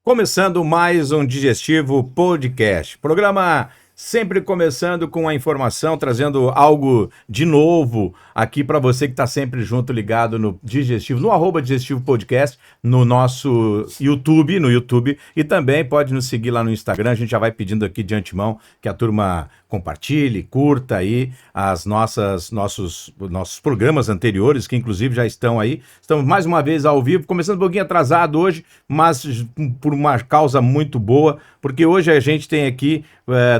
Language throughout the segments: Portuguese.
Começando mais um Digestivo Podcast, programa sempre começando com a informação, trazendo algo de novo aqui para você que está sempre junto, ligado no Digestivo, no @Digestivo Podcast, no nosso YouTube, e também pode nos seguir lá no Instagram. A gente já vai pedindo aqui de antemão que a turma compartilhe, curta aí nossos programas anteriores, que inclusive já estão aí. Estamos mais uma vez ao vivo, começando um pouquinho atrasado hoje, mas por uma causa muito boa, porque hoje a gente tem aqui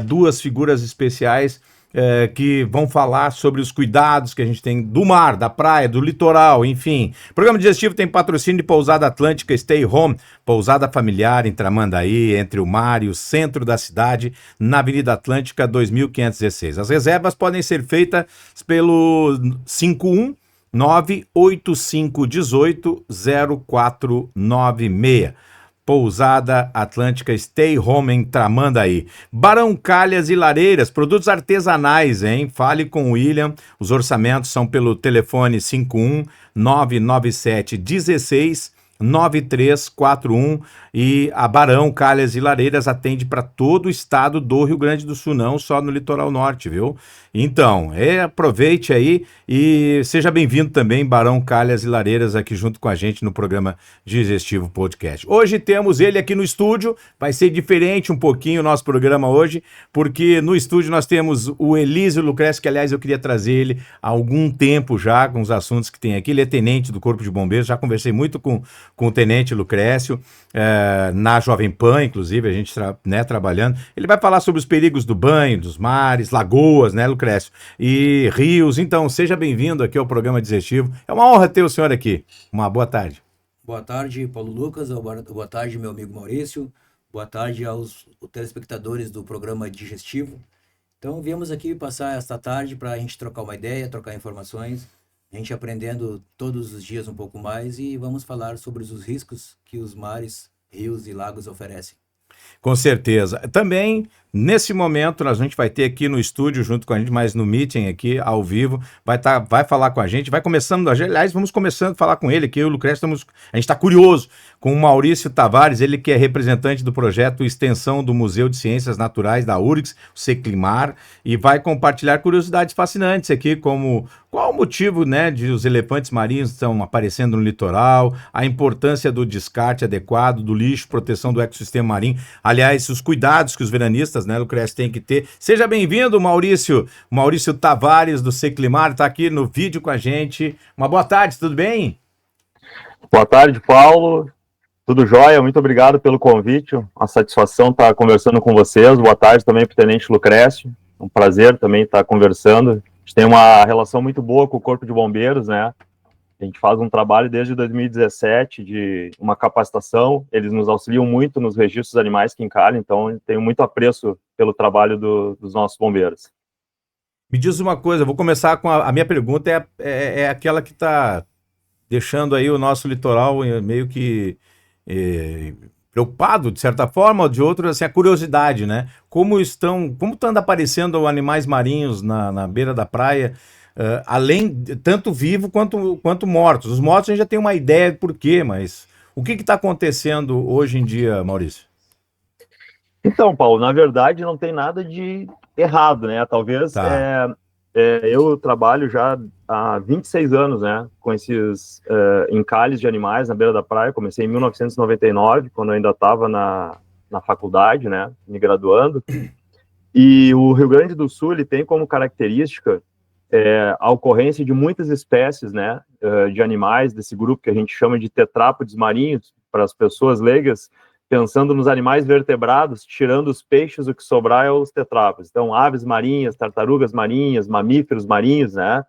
duas figuras especiais que vão falar sobre os cuidados que a gente tem do mar, da praia, do litoral, enfim. O programa digestivo tem patrocínio de Pousada Atlântica Stay Home, pousada familiar em Tramandaí, entre o mar e o centro da cidade, na Avenida Atlântica 2516. As reservas podem ser feitas pelo 51985180496. Pousada Atlântica Stay Home em Tramandaí. Barão Calhas e Lareiras, produtos artesanais, hein? Fale com o William, os orçamentos são pelo telefone 51997169341 e a Barão Calhas e Lareiras atende para todo o estado do Rio Grande do Sul, não só no litoral norte, viu? Então, aproveite aí e seja bem-vindo também, Barão Calhas e Lareiras, aqui junto com a gente no programa Digestivo Podcast. Hoje temos ele aqui no estúdio, vai ser diferente um pouquinho o nosso programa hoje, porque no estúdio nós temos o Elísio Lucrécio, que aliás eu queria trazer ele há algum tempo já, com os assuntos que tem aqui. Ele é tenente do Corpo de Bombeiros, já conversei muito com o tenente Lucrécio, na Jovem Pan, inclusive, a gente trabalhando. Ele vai falar sobre os perigos do banho, dos mares, lagoas, né, Lucrécio? E rios. Então, seja bem-vindo aqui ao programa Digestivo. É uma honra ter o senhor aqui. Uma boa tarde. Boa tarde, Paulo Lucas. Boa tarde, meu amigo Maurício. Boa tarde aos telespectadores do programa Digestivo. Então, viemos aqui passar esta tarde para a gente trocar uma ideia, trocar informações, a gente aprendendo todos os dias um pouco mais e vamos falar sobre os riscos que os mares, rios e lagos oferecem. Com certeza. Também, nesse momento, a gente vai ter aqui no estúdio, junto com a gente, mas no meeting aqui, ao vivo, vai falar com a gente, vai começando, aliás, vamos começando a falar com ele aqui, eu e o Lucrécio, a gente está curioso com o Maurício Tavares, ele que é representante do projeto Extensão do Museu de Ciências Naturais da URGS, o Seclimar, e vai compartilhar curiosidades fascinantes aqui, como qual o motivo, né, de os elefantes marinhos estão aparecendo no litoral, a importância do descarte adequado do lixo, proteção do ecossistema marinho, aliás, os cuidados que os veranistas, né, Lucrécio, têm que ter. Seja bem-vindo, Maurício Tavares, do Seclimar, está aqui no vídeo com a gente. Uma boa tarde, tudo bem? Boa tarde, Paulo. Tudo jóia? Muito obrigado pelo convite. Uma satisfação estar conversando com vocês. Boa tarde também para o Tenente Lucrécio. Um prazer também estar conversando. A gente tem uma relação muito boa com o Corpo de Bombeiros, né? A gente faz um trabalho desde 2017 de uma capacitação. Eles nos auxiliam muito nos registros animais que encalham, então eu tenho muito apreço pelo trabalho dos nossos bombeiros. Me diz uma coisa, eu vou começar com a minha pergunta, é aquela que está deixando aí o nosso litoral meio que preocupado, de certa forma, ou de outra, assim, a curiosidade, né? Como estão aparecendo animais marinhos na beira da praia, além, tanto vivo quanto mortos. Os mortos a gente já tem uma ideia de por quê, mas o que está acontecendo hoje em dia, Maurício? Então, Paulo, na verdade não tem nada de errado, né? Talvez eu trabalho já há 26 anos, né, com esses encalhes de animais na beira da praia. Comecei em 1999, quando eu ainda estava na faculdade, né, me graduando. E o Rio Grande do Sul, ele tem como característica a ocorrência de muitas espécies, né, de animais desse grupo que a gente chama de tetrápodes marinhos, para as pessoas leigas, pensando nos animais vertebrados, tirando os peixes, o que sobrar é os tetrápodes. Então, aves marinhas, tartarugas marinhas, mamíferos marinhos, né?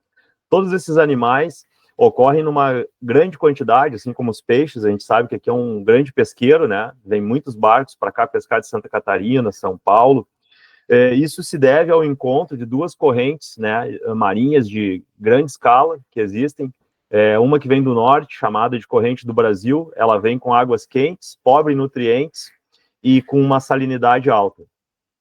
Todos esses animais ocorrem numa grande quantidade, assim como os peixes. A gente sabe que aqui é um grande pesqueiro, né? Vem muitos barcos para cá pescar de Santa Catarina, São Paulo. Isso se deve ao encontro de duas correntes, né, marinhas de grande escala que existem. Uma que vem do norte, chamada de corrente do Brasil, ela vem com águas quentes, pobre em nutrientes e com uma salinidade alta.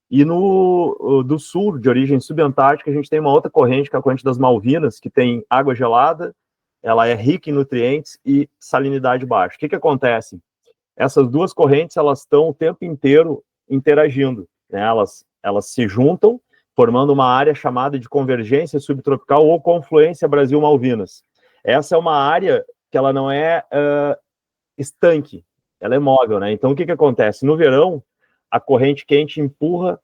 E do sul, de origem subantártica, a gente tem uma outra corrente, que é a corrente das Malvinas, que tem água gelada, ela é rica em nutrientes e salinidade baixa. O que acontece? Essas duas correntes, elas estão o tempo inteiro interagindo, né? Elas se juntam, formando uma área chamada de convergência subtropical ou confluência Brasil-Malvinas. Essa é uma área que ela não é estanque, ela é móvel, né? Então, o que acontece? No verão, a corrente quente empurra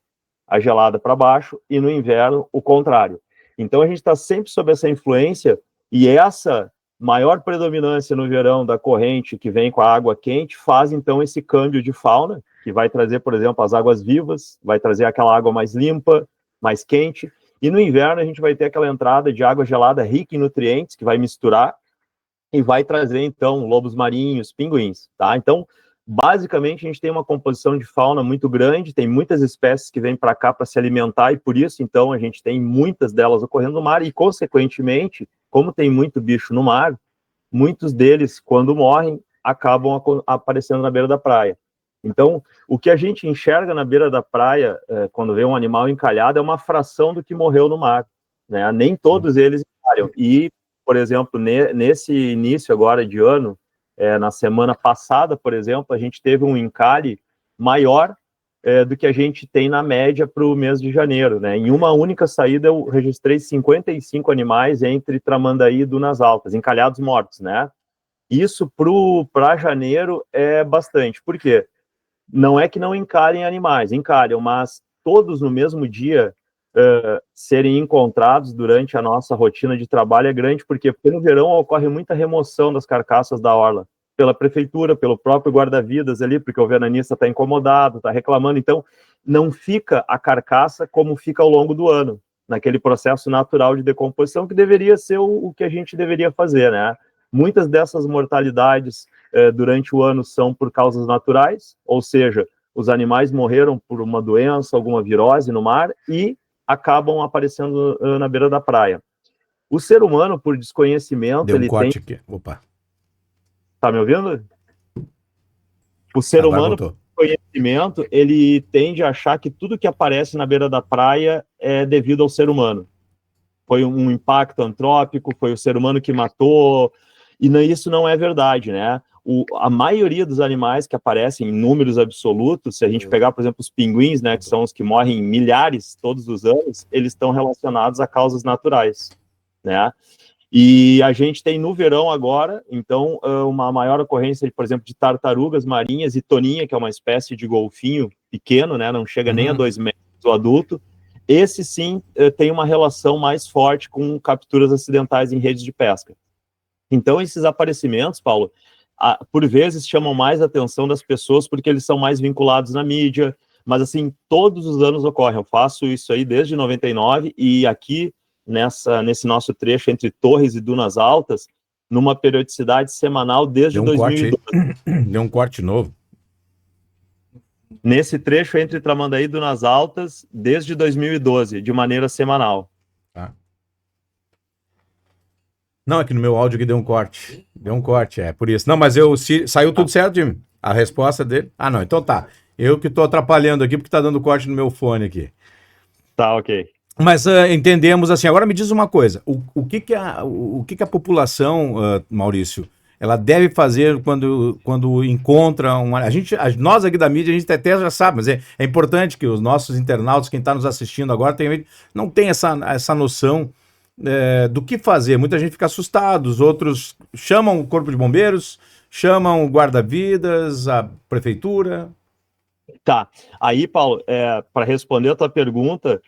a gelada para baixo e no inverno, o contrário. Então, a gente está sempre sob essa influência e essa maior predominância no verão da corrente que vem com a água quente faz, então, esse câmbio de fauna, que vai trazer, por exemplo, as águas vivas, vai trazer aquela água mais limpa, mais quente, e no inverno a gente vai ter aquela entrada de água gelada rica em nutrientes, que vai misturar, e vai trazer, então, lobos marinhos, pinguins, tá? Então, basicamente, a gente tem uma composição de fauna muito grande, tem muitas espécies que vêm para cá para se alimentar, e por isso, então, a gente tem muitas delas ocorrendo no mar, e, consequentemente, como tem muito bicho no mar, muitos deles, quando morrem, acabam aparecendo na beira da praia. Então, o que a gente enxerga na beira da praia, quando vê um animal encalhado, é uma fração do que morreu no mar, né? Nem todos eles encalham. E, por exemplo, nesse início agora de ano, na semana passada, por exemplo, a gente teve um encalhe maior do que a gente tem na média para o mês de janeiro, né? Em uma única saída, eu registrei 55 animais entre Tramandaí e Dunas Altas, encalhados mortos, né? Isso para janeiro é bastante. Por quê? Não é que não encalhem animais, encalham, mas todos no mesmo dia serem encontrados durante a nossa rotina de trabalho é grande, porque no verão ocorre muita remoção das carcaças da orla, pela prefeitura, pelo próprio guarda-vidas ali, porque o veranista está incomodado, está reclamando, então não fica a carcaça como fica ao longo do ano, naquele processo natural de decomposição que deveria ser o que a gente deveria fazer, né? Muitas dessas mortalidades durante o ano são por causas naturais, ou seja, os animais morreram por uma doença, alguma virose no mar e acabam aparecendo na beira da praia. O ser humano, por desconhecimento, Deu um ele corte tem... aqui. Opa. Tá me ouvindo? O ser humano, por desconhecimento, ele tende a achar que tudo que aparece na beira da praia é devido ao ser humano. Foi um impacto antrópico, foi o ser humano que matou, e isso não é verdade, né? A maioria dos animais que aparecem em números absolutos, se a gente pegar, por exemplo, os pinguins, né, que são os que morrem em milhares todos os anos, eles estão relacionados a causas naturais, né? E a gente tem no verão agora, então, uma maior ocorrência, por exemplo, de tartarugas marinhas e toninha, que é uma espécie de golfinho pequeno, né, não chega nem a 2 metros do adulto. Esse sim tem uma relação mais forte com capturas acidentais em redes de pesca. Então, esses aparecimentos, Paulo, por vezes chamam mais a atenção das pessoas porque eles são mais vinculados na mídia, mas assim, todos os anos ocorre. Eu faço isso aí desde 99 e aqui, nesse nosso trecho entre Torres e Dunas Altas, numa periodicidade semanal desde 2012. Deu um corte novo. Nesse trecho entre Tramandaí e Dunas Altas, desde 2012, de maneira semanal. Tá. Não, é que no meu áudio aqui deu um corte. Deu um corte, por isso. Não, mas saiu tudo certo, Jimmy? A resposta dele? Ah, não, então tá. Eu que tô atrapalhando aqui porque tá dando corte no meu fone aqui. Tá, ok. Mas entendemos assim. Agora me diz uma coisa. O que a população, Maurício, ela deve fazer quando encontra uma... Nós aqui da mídia, a gente até já sabe, mas é importante que os nossos internautas, quem está nos assistindo agora, não tem essa noção do que fazer. Muita gente fica assustado, os outros chamam o Corpo de Bombeiros, chamam o guarda-vidas, a prefeitura. Tá. Aí, Paulo, para responder a tua pergunta,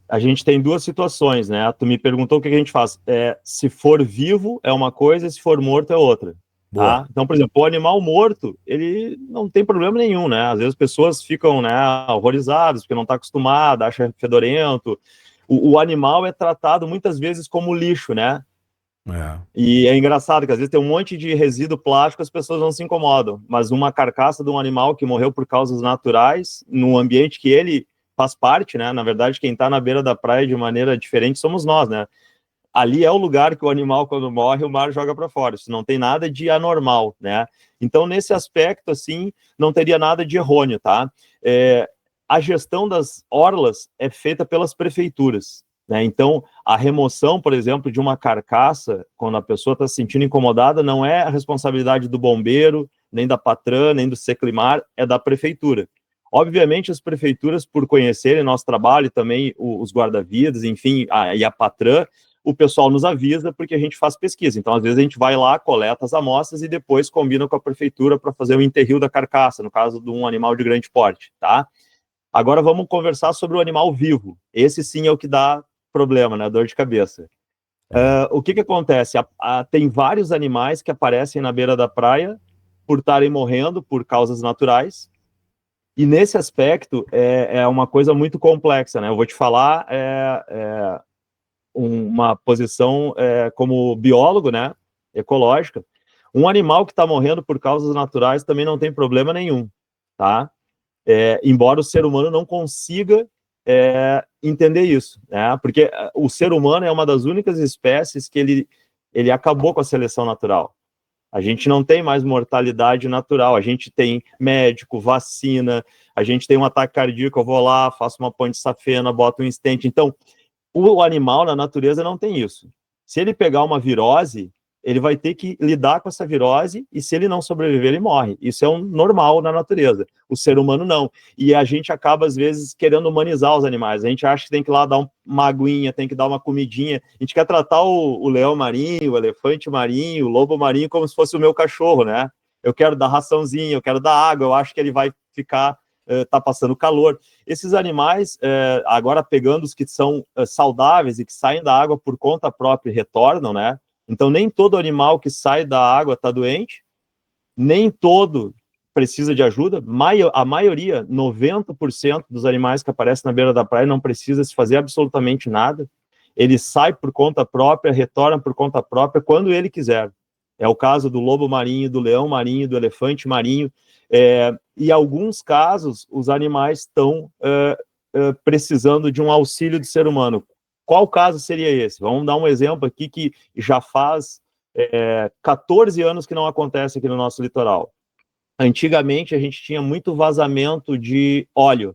a gente tem duas situações, né? Tu me perguntou o que a gente faz. Se for vivo é uma coisa, se for morto é outra. Tá? Então, por exemplo, o animal morto, ele não tem problema nenhum, né? Às vezes as pessoas ficam, né, horrorizadas porque não está acostumada, acha fedorento. O animal é tratado muitas vezes como lixo, né? E é engraçado que às vezes tem um monte de resíduo plástico, as pessoas não se incomodam, mas uma carcaça de um animal que morreu por causas naturais, num ambiente que ele faz parte, né? Na verdade, quem está na beira da praia de maneira diferente somos nós, né? Ali é o lugar que o animal, quando morre, o mar joga para fora. Isso não tem nada de anormal, né? Então, nesse aspecto, assim, não teria nada de errôneo, tá? A gestão das orlas é feita pelas prefeituras, né? Então, a remoção, por exemplo, de uma carcaça, quando a pessoa está se sentindo incomodada, não é a responsabilidade do bombeiro, nem da Patran, nem do Seclimar, é da prefeitura. Obviamente, as prefeituras, por conhecerem nosso trabalho, também os guarda-vidas, enfim, e a Patran, o pessoal nos avisa porque a gente faz pesquisa. Então, às vezes, a gente vai lá, coleta as amostras e depois combina com a prefeitura para fazer o enterrio da carcaça, no caso de um animal de grande porte, tá? Agora vamos conversar sobre o animal vivo. Esse sim é o que dá problema, né? Dor de cabeça. O que acontece? Tem vários animais que aparecem na beira da praia por estarem morrendo por causas naturais. E nesse aspecto é uma coisa muito complexa, né? Eu vou te falar uma posição como biólogo, né? Ecológica. Um animal que está morrendo por causas naturais também não tem problema nenhum, tá? Embora o ser humano não consiga entender isso, né? Porque o ser humano é uma das únicas espécies que ele acabou com a seleção natural. A gente não tem mais mortalidade natural, a gente tem médico, vacina, a gente tem um ataque cardíaco, eu vou lá, faço uma ponte de safena, boto um stent. Então, o animal na natureza não tem isso. Se ele pegar uma virose, ele vai ter que lidar com essa virose e se ele não sobreviver, ele morre. Isso é normal na natureza. O ser humano não. E a gente acaba, às vezes, querendo humanizar os animais. A gente acha que tem que ir lá dar uma aguinha, tem que dar uma comidinha. A gente quer tratar o leão marinho, o elefante marinho, o lobo marinho como se fosse o meu cachorro, né? Eu quero dar raçãozinha, eu quero dar água, eu acho que ele vai ficar, tá passando calor. Esses animais, agora pegando os que são saudáveis e que saem da água por conta própria e retornam, né? Então, nem todo animal que sai da água está doente, nem todo precisa de ajuda. A maioria, 90% dos animais que aparecem na beira da praia não precisa se fazer absolutamente nada. Ele sai por conta própria, retorna por conta própria quando ele quiser. É o caso do lobo marinho, do leão marinho, do elefante marinho. E em alguns casos, os animais estão precisando de um auxílio do ser humano. Qual caso seria esse? Vamos dar um exemplo aqui que já faz 14 anos que não acontece aqui no nosso litoral. Antigamente, a gente tinha muito vazamento de óleo,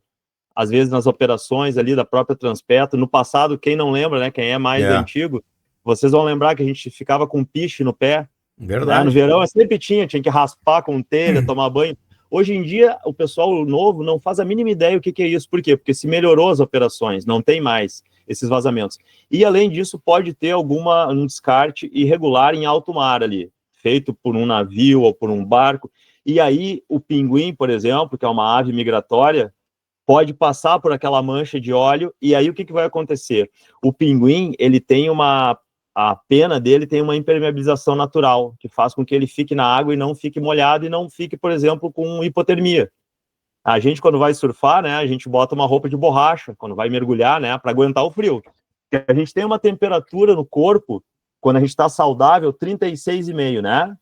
às vezes nas operações ali da própria Transpetro. No passado, quem não lembra, né, quem é mais antigo, vocês vão lembrar que a gente ficava com piche no pé. Verdade. Né? No verão, sempre tinha que raspar com telha, tomar banho. Hoje em dia, o pessoal novo não faz a mínima ideia o que é isso. Por quê? Porque se melhorou as operações, não tem mais esses vazamentos. E, além disso, pode ter um descarte irregular em alto mar ali, feito por um navio ou por um barco. E aí, o pinguim, por exemplo, que é uma ave migratória, pode passar por aquela mancha de óleo, e aí o que vai acontecer? O pinguim, ele tem a pena dele tem uma impermeabilização natural, que faz com que ele fique na água e não fique molhado, e não fique, por exemplo, com hipotermia. A gente, quando vai surfar, né, a gente bota uma roupa de borracha, quando vai mergulhar, né, para aguentar o frio. Porque a gente tem uma temperatura no corpo, quando a gente está saudável, 36,5, né?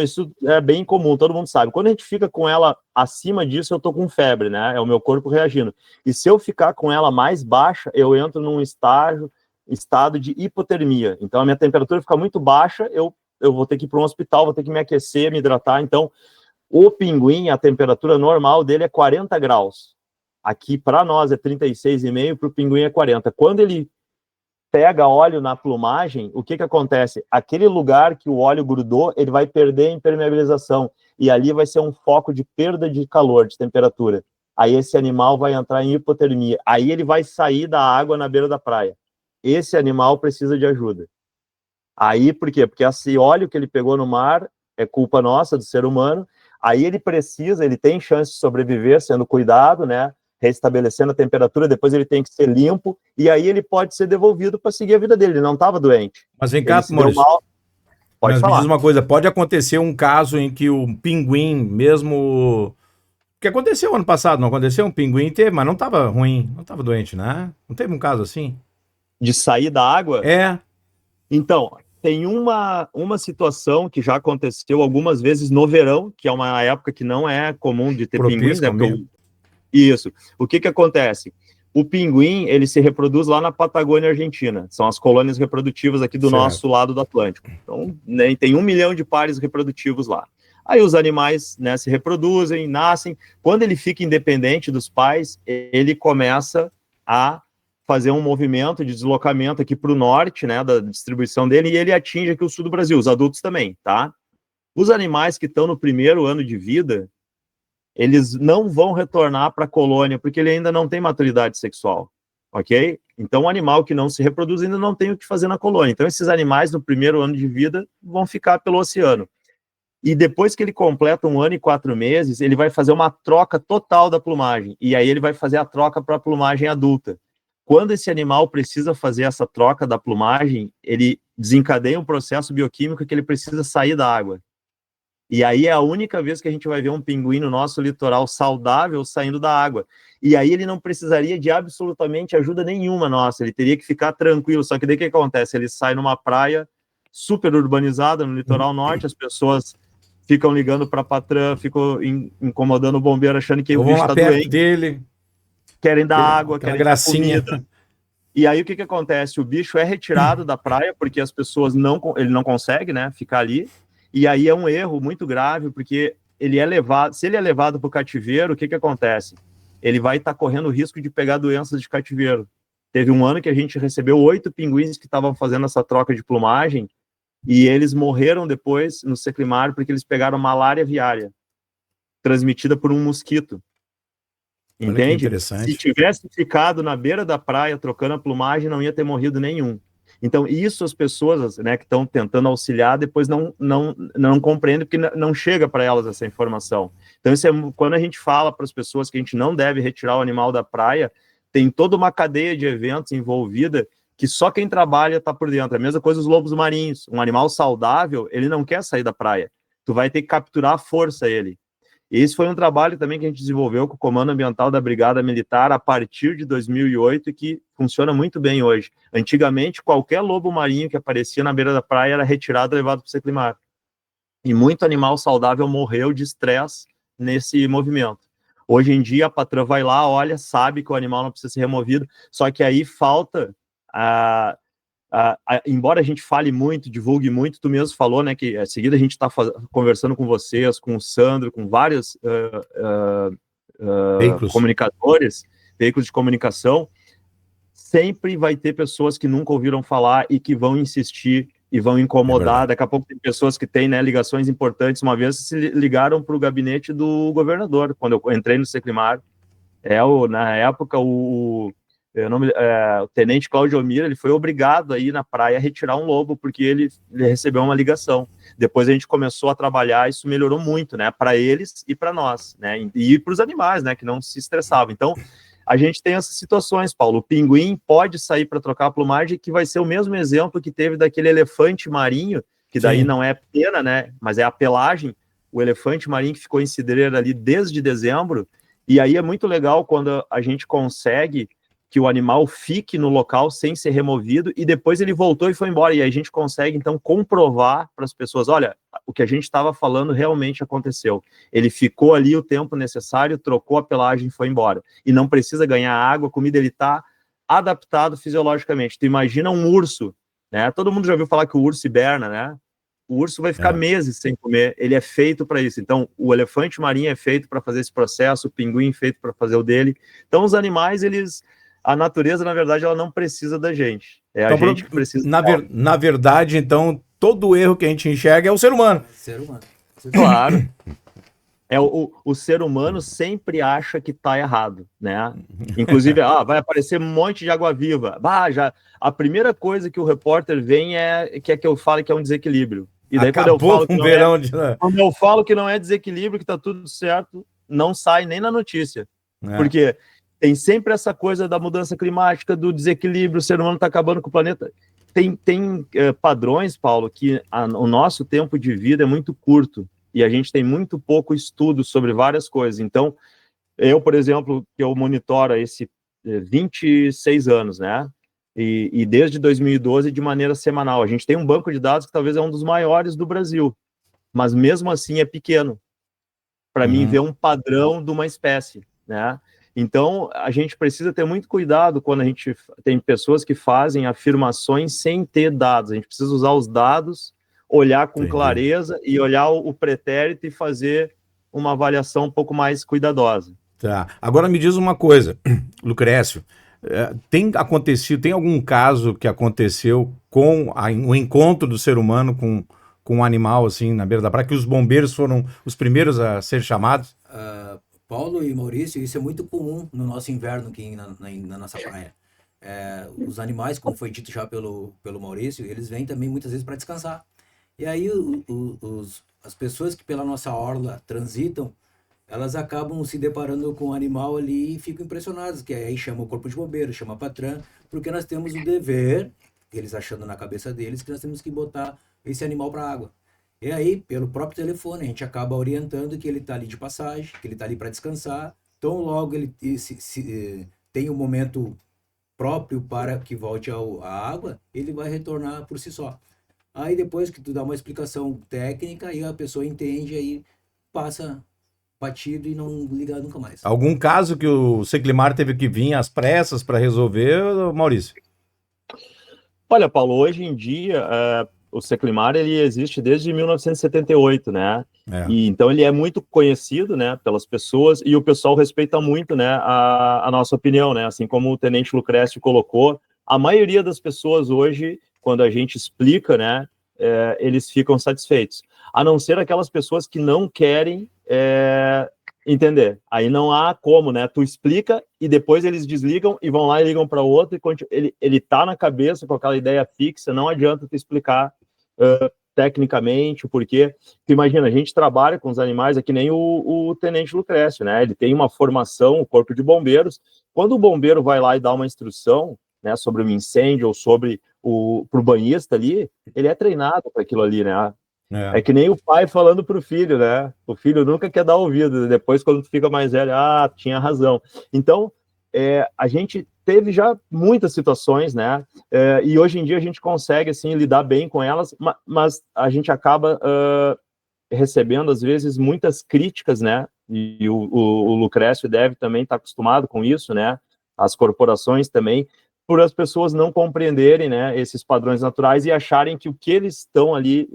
Isso é bem comum, todo mundo sabe. Quando a gente fica com ela acima disso, eu tô com febre, né? É o meu corpo reagindo. E se eu ficar com ela mais baixa, eu entro num estado de hipotermia. Então, a minha temperatura fica muito baixa, eu vou ter que ir para um hospital, vou ter que me aquecer, me hidratar. Então, o pinguim, a temperatura normal dele é 40 graus. Aqui, para nós, é 36,5, para o pinguim é 40. Quando ele pega óleo na plumagem, o que acontece? Aquele lugar que o óleo grudou, ele vai perder a impermeabilização, e ali vai ser um foco de perda de calor, de temperatura. Aí esse animal vai entrar em hipotermia. Aí ele vai sair da água na beira da praia. Esse animal precisa de ajuda. Aí, por quê? Porque esse óleo que ele pegou no mar é culpa nossa, do ser humano. Aí ele tem chance de sobreviver sendo cuidado, né? Restabelecendo a temperatura, depois ele tem que ser limpo, e aí ele pode ser devolvido para seguir a vida dele. Ele não estava doente. Mas vem cá, Maurício, pode falar. Me diz uma coisa, pode acontecer um caso em que o pinguim, mesmo... que aconteceu ano passado, não aconteceu? Um pinguim teve, mas não estava ruim, não estava doente, né? Não teve um caso assim? De sair da água? É. Então, tem uma situação que já aconteceu algumas vezes no verão, que é uma época que não é comum de ter pinguins, né? Isso. O que acontece? O pinguim, ele se reproduz lá na Patagônia Argentina. São as colônias reprodutivas aqui do nosso lado do Atlântico. Então, né, tem 1 milhão de pares reprodutivos lá. Aí os animais, né, se reproduzem, nascem. Quando ele fica independente dos pais, ele começa a fazer um movimento de deslocamento aqui para o norte, né, da distribuição dele, e ele atinge aqui o sul do Brasil, os adultos também, tá? Os animais que estão no primeiro ano de vida, eles não vão retornar para a colônia, porque ele ainda não tem maturidade sexual, ok? Então, o animal que não se reproduz ainda não tem o que fazer na colônia. Então, esses animais, no primeiro ano de vida, vão ficar pelo oceano. E depois que ele completa 1 ano e 4 meses, ele vai fazer uma troca total da plumagem. E aí ele vai fazer a troca para a plumagem adulta. Quando esse animal precisa fazer essa troca da plumagem, ele desencadeia um processo bioquímico que ele precisa sair da água. E aí é a única vez que a gente vai ver um pinguim no nosso litoral saudável saindo da água. E aí ele não precisaria de absolutamente ajuda nenhuma nossa, ele teria que ficar tranquilo. Só que daí o que acontece? Ele sai numa praia super urbanizada no litoral norte, as pessoas ficam ligando para a patrã, ficam incomodando o bombeiro achando que o bicho está doente. Dele. Querem dar água, aquela querem dar gracinha. comida. E aí o que acontece? O bicho é retirado da praia porque as pessoas ele não consegue, né, ficar ali. E aí é um erro muito grave, porque ele é levado, se ele é levado para o cativeiro, o que acontece? Ele vai estar correndo o risco de pegar doenças de cativeiro. Teve um ano que a gente recebeu 8 pinguins que estavam fazendo essa troca de plumagem, e eles morreram depois no Seclimar porque eles pegaram malária aviária, transmitida por um mosquito. Entende? Se tivesse ficado na beira da praia trocando a plumagem, não ia ter morrido nenhum. Então, isso as pessoas, né, que estão tentando auxiliar, depois não compreendem, porque não chega para elas essa informação. Então, isso é, quando a gente fala para as pessoas que a gente não deve retirar o animal da praia, tem toda uma cadeia de eventos envolvida que só quem trabalha está por dentro. É a mesma coisa os lobos marinhos. Um animal saudável, ele não quer sair da praia. Tu vai ter que capturar à força ele. Esse foi um trabalho também que a gente desenvolveu com o Comando Ambiental da Brigada Militar a partir de 2008 e que funciona muito bem hoje. Antigamente, qualquer lobo marinho que aparecia na beira da praia era retirado e levado para o Seclimar. E muito animal saudável morreu de estresse nesse movimento. Hoje em dia, a patrã vai lá, olha, sabe que o animal não precisa ser removido, só que aí falta... embora a gente fale muito, divulgue muito, tu mesmo falou, né, que a seguida a gente está conversando com vocês, com o Sandro, com vários comunicadores, veículos de comunicação, sempre vai ter pessoas que nunca ouviram falar e que vão insistir e vão incomodar. Daqui a pouco tem pessoas que têm, né, ligações importantes. Uma vez se ligaram para o gabinete do governador, quando eu entrei no Seclimar. Na época, o tenente Cláudio Almir, ele foi obrigado a ir na praia retirar um lobo, porque ele recebeu uma ligação. Depois a gente começou a trabalhar, isso melhorou muito, né, para eles e para nós, né, e para os animais, né, que não se estressavam. Então, a gente tem essas situações, Paulo. O pinguim pode sair para trocar a plumagem, que vai ser o mesmo exemplo que teve daquele elefante marinho, que daí Sim. não é pena, né, mas é a pelagem, o elefante marinho que ficou em cidreira ali desde dezembro, e aí é muito legal quando a gente consegue que o animal fique no local sem ser removido, e depois ele voltou e foi embora, e aí a gente consegue, então, comprovar para as pessoas, olha, o que a gente estava falando realmente aconteceu. Ele ficou ali o tempo necessário, trocou a pelagem e foi embora. E não precisa ganhar água, comida, ele está adaptado fisiologicamente. Tu imagina um urso, né? Todo mundo já ouviu falar que o urso hiberna, né? O urso vai ficar meses sem comer, ele é feito para isso. Então, o elefante marinho é feito para fazer esse processo, o pinguim é feito para fazer o dele. Então, os animais, a natureza, na verdade, ela não precisa da gente. É então, a gente que precisa dela. Na verdade, então, todo erro que a gente enxerga é o ser humano. Claro. O ser humano sempre acha que está errado, né? Inclusive, vai aparecer um monte de água-viva. A primeira coisa que o repórter vem que eu falo que é um desequilíbrio. E daí, quando eu falo que não é desequilíbrio, que está tudo certo, não sai nem na notícia. Porque tem sempre essa coisa da mudança climática, do desequilíbrio, o ser humano está acabando com o planeta. Tem padrões, Paulo, que o nosso tempo de vida é muito curto e a gente tem muito pouco estudo sobre várias coisas. Então, eu, por exemplo, que eu monitoro esse 26 anos, né? E desde 2012 de maneira semanal. A gente tem um banco de dados que talvez é um dos maiores do Brasil, mas mesmo assim é pequeno para mim ver um padrão de uma espécie, né? Então, a gente precisa ter muito cuidado quando a gente tem pessoas que fazem afirmações sem ter dados. A gente precisa usar os dados, olhar com clareza e olhar o pretérito e fazer uma avaliação um pouco mais cuidadosa. Tá. Agora me diz uma coisa, Lucrécio, tem acontecido, tem algum caso que aconteceu com o encontro do ser humano com um animal assim na beira da praia, que os bombeiros foram os primeiros a ser chamados? Paulo e Maurício, isso é muito comum no nosso inverno aqui na nossa praia. Os animais, como foi dito já pelo Maurício, eles vêm também muitas vezes para descansar. E aí as pessoas que pela nossa orla transitam, elas acabam se deparando com o animal ali e ficam impressionadas, que aí chama o corpo de bombeiro, chama a patrã, porque nós temos o dever, eles achando na cabeça deles, que nós temos que botar esse animal para a água. E aí, pelo próprio telefone, a gente acaba orientando que ele está ali de passagem, que ele está ali para descansar. Então, logo ele tem um momento próprio para que volte à água, ele vai retornar por si só. Aí, depois que tu dá uma explicação técnica, aí a pessoa entende, aí passa batido e não liga nunca mais. Algum caso que o Seclimar teve que vir às pressas para resolver, Maurício? Olha, Paulo, hoje em dia... o Seclimar, ele existe desde 1978, né? E então ele é muito conhecido, né, pelas pessoas, e o pessoal respeita muito, né, a nossa opinião, né? Assim como o Tenente Lucrécio colocou, a maioria das pessoas hoje, quando a gente explica, né, eles ficam satisfeitos. A não ser aquelas pessoas que não querem entender. Aí não há como, né? Tu explica e depois eles desligam e vão lá e ligam para o outro e ele tá na cabeça com aquela ideia fixa, não adianta tu explicar tecnicamente o porquê. Tu imagina, a gente trabalha com os animais, é que nem o Tenente Lucrécio, né? Ele tem uma formação, o Corpo de Bombeiros. Quando o bombeiro vai lá e dá uma instrução, né, sobre um incêndio ou sobre pro banhista ali, ele é treinado para aquilo ali, né? É que nem o pai falando pro filho, né? O filho nunca quer dar ouvido, depois quando fica mais velho, tinha razão. Então, a gente teve já muitas situações, né? E hoje em dia a gente consegue, assim, lidar bem com elas, mas a gente acaba recebendo, às vezes, muitas críticas, né? E o Lucrécio deve também estar acostumado com isso, né? As corporações também, por as pessoas não compreenderem, né, esses padrões naturais e acharem que o que eles estão ali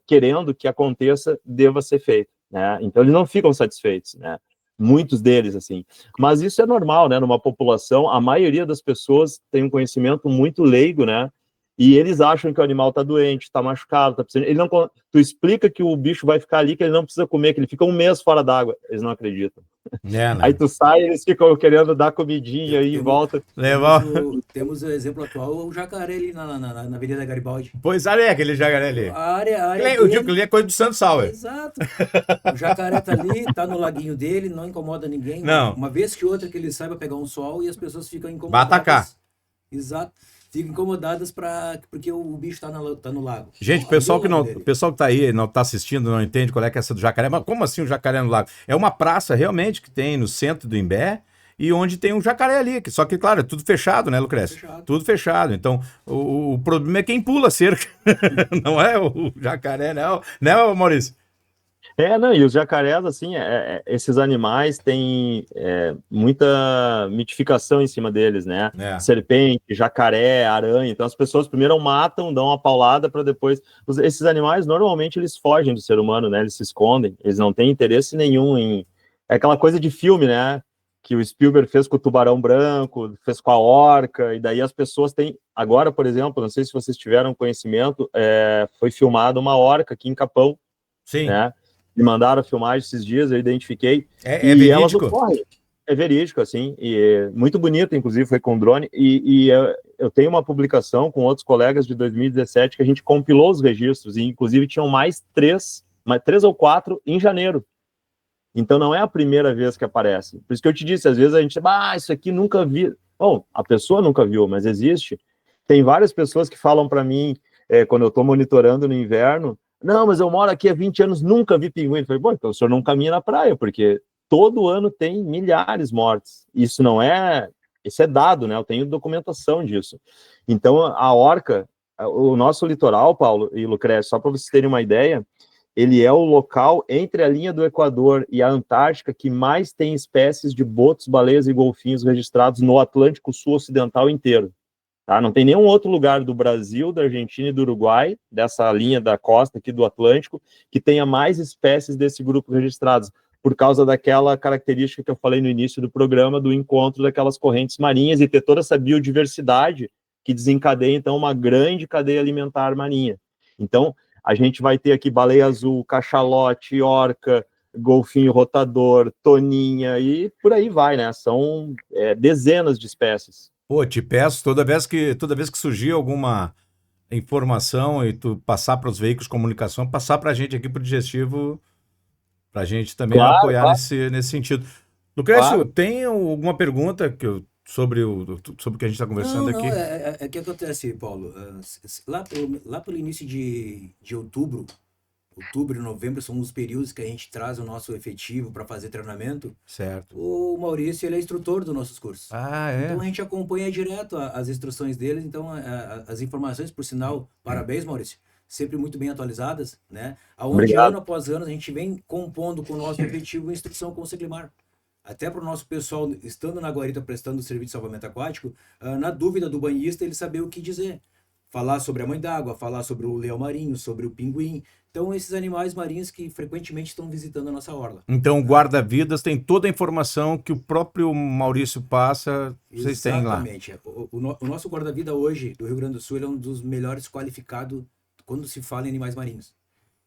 querendo que aconteça deva ser feito, né? Então eles não ficam satisfeitos, né? Muitos deles, assim. Mas isso é normal, né? Numa população, a maioria das pessoas tem um conhecimento muito leigo, né? E eles acham que o animal está doente, está machucado, está precisando... Ele não... Tu explica que o bicho vai ficar ali, que ele não precisa comer, que ele fica um mês fora d'água. Eles não acreditam. Né? Aí tu sai, eles ficam querendo dar comidinha aí em volta. Temos o exemplo atual, o jacaré ali na Avenida Garibaldi. Pois é, aquele jacaré ali. A área Eu digo que ele é coisa do Santo Sauer. Exato. O jacaré tá ali, tá no laguinho dele, não incomoda ninguém. Não. Uma vez que outra que ele saiba pegar um sol e as pessoas ficam incomodadas. Vai atacar. Exato. Ficam incomodadas porque o bicho tá no lago. Gente, o pessoal que tá aí, não tá assistindo, não entende qual é que é essa do jacaré, mas como assim o jacaré no lago? É uma praça realmente que tem no centro do Imbé e onde tem um jacaré ali, só que, claro, é tudo fechado, né, Lucrécio? Tudo fechado. Então, o problema é quem pula a cerca, não é o jacaré, não, né, Maurício? Não, e os jacarés, assim, esses animais têm muita mitificação em cima deles, né? Serpente, jacaré, aranha. Então, as pessoas primeiro matam, dão uma paulada para depois... Esses animais, normalmente, eles fogem do ser humano, né? Eles se escondem, eles não têm interesse nenhum em... É aquela coisa de filme, né? Que o Spielberg fez com o tubarão branco, fez com a orca, e daí as pessoas têm... Agora, por exemplo, não sei se vocês tiveram conhecimento, foi filmada uma orca aqui em Capão. Sim. Né? Me mandaram a filmagem esses dias, eu identifiquei. É verídico? É verídico, assim, e é muito bonito, inclusive, foi com drone, e eu tenho uma publicação com outros colegas de 2017 que a gente compilou os registros, e inclusive tinham mais três ou quatro em janeiro. Então não é a primeira vez que aparece. Por isso que eu te disse, às vezes a gente, isso aqui nunca vi. Bom, a pessoa nunca viu, mas existe. Tem várias pessoas que falam para mim, quando eu estou monitorando no inverno, não, mas eu moro aqui há 20 anos, nunca vi pinguim. Eu falei, bom, então o senhor não caminha na praia, porque todo ano tem milhares mortos. Isso é dado, né? Eu tenho documentação disso. Então, a orca, o nosso litoral, Paulo e Lucrécio, só para vocês terem uma ideia, ele é o local entre a linha do Equador e a Antártica que mais tem espécies de botos, baleias e golfinhos registrados no Atlântico Sul Ocidental inteiro. Tá? Não tem nenhum outro lugar do Brasil, da Argentina e do Uruguai, dessa linha da costa aqui do Atlântico, que tenha mais espécies desse grupo registradas, por causa daquela característica que eu falei no início do programa, do encontro daquelas correntes marinhas e ter toda essa biodiversidade que desencadeia, então, uma grande cadeia alimentar marinha. Então, a gente vai ter aqui baleia azul, cachalote, orca, golfinho rotador, toninha e por aí vai, né? São dezenas de espécies. Pô, te peço, toda vez que surgir alguma informação e tu passar para os veículos de comunicação, passar para a gente aqui para o Digestivo, para a gente também apoiar claro. nesse sentido. Lucrécio, Claro. tem alguma pergunta sobre o que a gente está conversando aqui? É que acontece, Paulo. Lá pelo início de outubro e novembro são os períodos que a gente traz o nosso efetivo para fazer treinamento. Certo. O Maurício, ele é instrutor dos nossos cursos. Ah, é? Então a gente acompanha direto as instruções dele, então as informações, por sinal, parabéns, Maurício, sempre muito bem atualizadas, né? Aonde Obrigado. ano após ano a gente vem compondo com o nosso efetivo instrução com o Seclimar. Até para o nosso pessoal, estando na guarita prestando o serviço de salvamento aquático, na dúvida do banhista, ele saber o que dizer. Falar sobre a mãe d'água, falar sobre o leão marinho, sobre o pinguim. Então, esses animais marinhos que frequentemente estão visitando a nossa orla. Então, o guarda-vidas tem toda a informação que o próprio Maurício passa, vocês têm lá. Exatamente. O nosso guarda-vida hoje, do Rio Grande do Sul, ele é um dos melhores qualificados quando se fala em animais marinhos.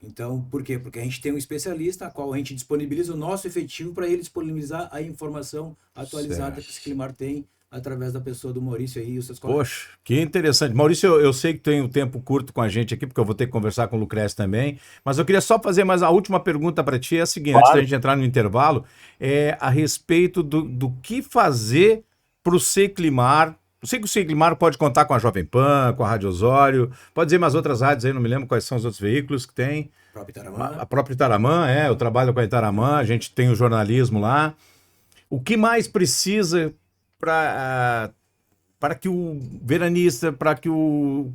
Então, por quê? Porque a gente tem um especialista, a qual a gente disponibiliza o nosso efetivo para ele disponibilizar a informação atualizada que o Seclimar tem através da pessoa do Maurício aí e os seus colegas. Poxa, que interessante. Maurício, eu sei que tem um tempo curto com a gente aqui, porque eu vou ter que conversar com o Lucrécio também, mas eu queria só fazer mais a última pergunta para ti, é a seguinte, antes da gente entrar no intervalo, a respeito do que fazer para o Seclimar. Eu sei que o Seclimar pode contar com a Jovem Pan, com a Rádio Osório, pode dizer mais outras rádios aí, não me lembro quais são os outros veículos que tem. A própria Itaramã, eu trabalho com a Itaramã, a gente tem o jornalismo lá. O que mais precisa para que o veranista, para que o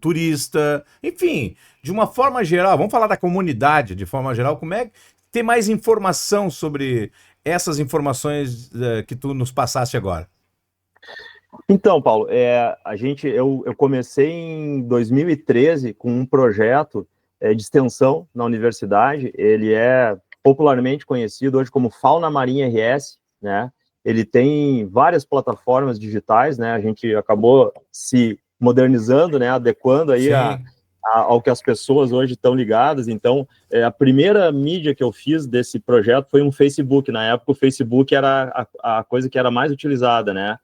turista, enfim, de uma forma geral, vamos falar da comunidade de forma geral, como é que ter mais informação sobre essas informações que tu nos passaste agora? Então, Paulo, eu comecei em 2013 com um projeto de extensão na universidade. Ele é popularmente conhecido hoje como Fauna Marinha RS, né? Ele tem várias plataformas digitais, né? A gente acabou se modernizando, né? Adequando aí ao que as pessoas hoje estão ligadas. Então, a primeira mídia que eu fiz desse projeto foi um Facebook. Na época, o Facebook era a coisa que era mais utilizada, né?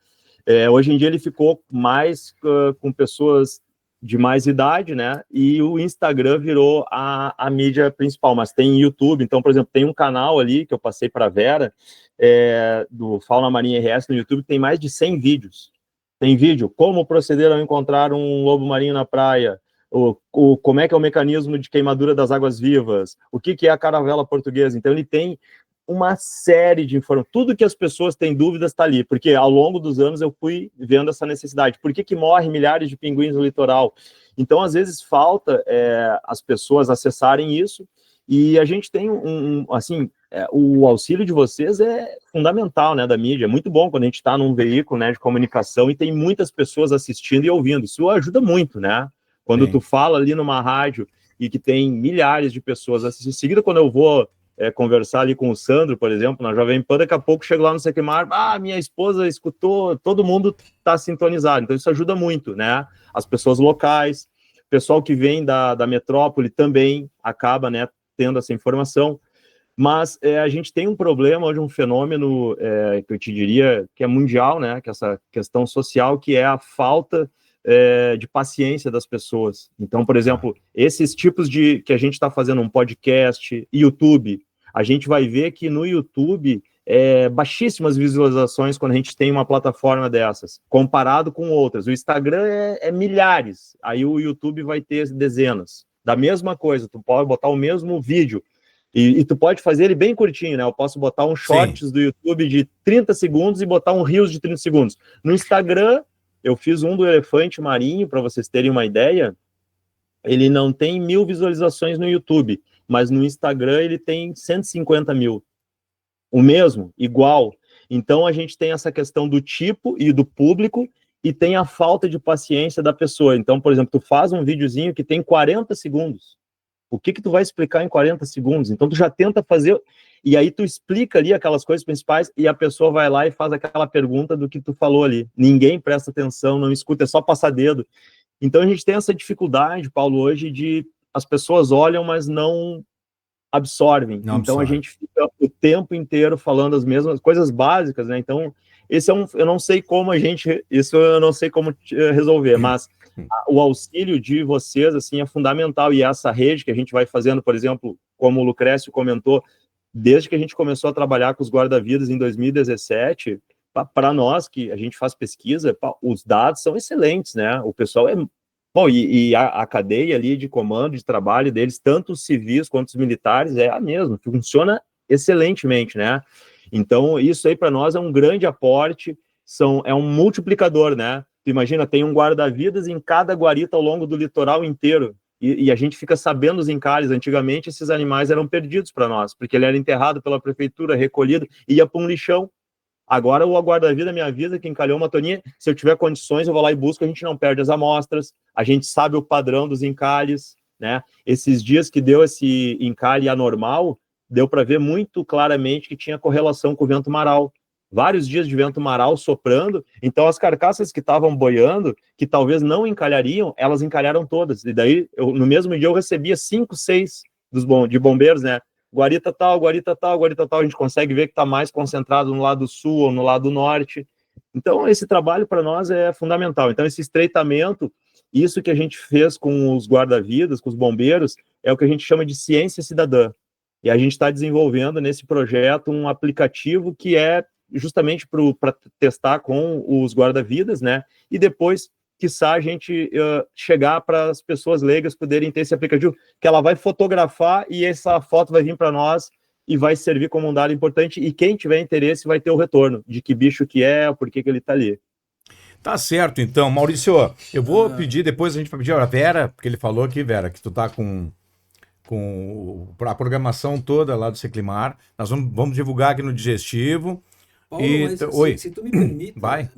Hoje em dia ele ficou mais com pessoas de mais idade, né? E o Instagram virou a mídia principal, mas tem YouTube. Então, por exemplo, tem um canal ali que eu passei para a Vera, do Fauna Marinha RS no YouTube, tem mais de 100 vídeos. Tem vídeo, como proceder ao encontrar um lobo marinho na praia, como é que é o mecanismo de queimadura das águas vivas, o que é a caravela portuguesa. Então, ele tem uma série de informações, tudo que as pessoas têm dúvidas está ali, porque ao longo dos anos eu fui vendo essa necessidade. Por que morrem milhares de pinguins no litoral? Então, às vezes, falta as pessoas acessarem isso, e a gente tem o auxílio de vocês é fundamental, né, da mídia. É muito bom quando a gente está num veículo, né, de comunicação e tem muitas pessoas assistindo e ouvindo. Isso ajuda muito, né? Quando tu fala ali numa rádio e que tem milhares de pessoas assistindo. Em seguida, quando eu vou conversar ali com o Sandro, por exemplo, na Jovem Pan, daqui a pouco chego lá no Seclimar, minha esposa escutou, todo mundo está sintonizado. Então isso ajuda muito, né? As pessoas locais, o pessoal que vem da metrópole também acaba, né, tendo essa informação. Mas a gente tem um problema hoje, um fenômeno que eu te diria que é mundial, né? Que é essa questão social, que é a falta de paciência das pessoas. Então, por exemplo, esses tipos que a gente está fazendo um podcast, YouTube, a gente vai ver que no YouTube baixíssimas visualizações quando a gente tem uma plataforma dessas, comparado com outras. O Instagram é milhares, aí o YouTube vai ter dezenas. Da mesma coisa, tu pode botar o mesmo vídeo, e tu pode fazer ele bem curtinho, né? Eu posso botar um shorts do YouTube de 30 segundos e botar um Reels de 30 segundos. No Instagram, eu fiz um do elefante marinho, para vocês terem uma ideia. ele não tem 1.000 visualizações no YouTube, mas no Instagram ele tem 150 mil. O mesmo, igual. Então a gente tem essa questão do tipo e do público, e tem a falta de paciência da pessoa. Então, por exemplo, tu faz um videozinho que tem 40 segundos. O que tu vai explicar em 40 segundos? Então tu já tenta fazer, e aí tu explica ali aquelas coisas principais, e a pessoa vai lá e faz aquela pergunta do que tu falou ali. Ninguém presta atenção, não escuta, é só passar dedo. Então a gente tem essa dificuldade, Paulo, hoje de as pessoas olham, mas não absorvem. Não então absorve. a gente fica o tempo inteiro falando as mesmas coisas básicas, né? Então esse eu não sei como resolver, mas o auxílio de vocês, assim, é fundamental, e essa rede que a gente vai fazendo, por exemplo, como o Lucrécio comentou, desde que a gente começou a trabalhar com os guarda-vidas em 2017, para nós que a gente faz pesquisa, os dados são excelentes, né? O pessoal é... Bom, e a cadeia ali de comando, de trabalho deles, tanto os civis quanto os militares, é a mesma, funciona excelentemente, né? Então, isso aí para nós é um grande aporte, é um multiplicador, né? Tu imagina, tem um guarda-vidas em cada guarita ao longo do litoral inteiro, e a gente fica sabendo os encalhes. Antigamente, esses animais eram perdidos para nós, porque ele era enterrado pela prefeitura, recolhido, e ia para um lixão. Agora o guarda-vida me avisa que encalhou uma toninha, se eu tiver condições eu vou lá e busco, a gente não perde as amostras, a gente sabe o padrão dos encalhes, né? Esses dias que deu esse encalhe anormal, deu para ver muito claramente que tinha correlação com o vento maral. Vários dias de vento maral soprando, então as carcaças que estavam boiando, que talvez não encalhariam, elas encalharam todas. E daí, no mesmo dia, eu recebia 5, 6 de bombeiros, né? Guarita tal, guarita tal, guarita tal, a gente consegue ver que está mais concentrado no lado sul ou no lado norte. Então, esse trabalho para nós é fundamental. Então, esse estreitamento, isso que a gente fez com os guarda-vidas, com os bombeiros, é o que a gente chama de ciência cidadã. E a gente está desenvolvendo nesse projeto um aplicativo que é justamente para testar com os guarda-vidas, né? E depois, quiçá, a gente chegar para as pessoas leigas poderem ter esse aplicativo, que ela vai fotografar e essa foto vai vir para nós e vai servir como um dado importante, e quem tiver interesse vai ter o retorno de que bicho que é, por que ele está ali. Tá certo, então. Maurício, eu vou pedir, depois a gente vai pedir a Vera, porque ele falou aqui, Vera, que tu tá com a programação toda lá do Seclimar. Nós vamos divulgar aqui no Digestivo. Paulo, mas Oi. Se tu me permite, Vai.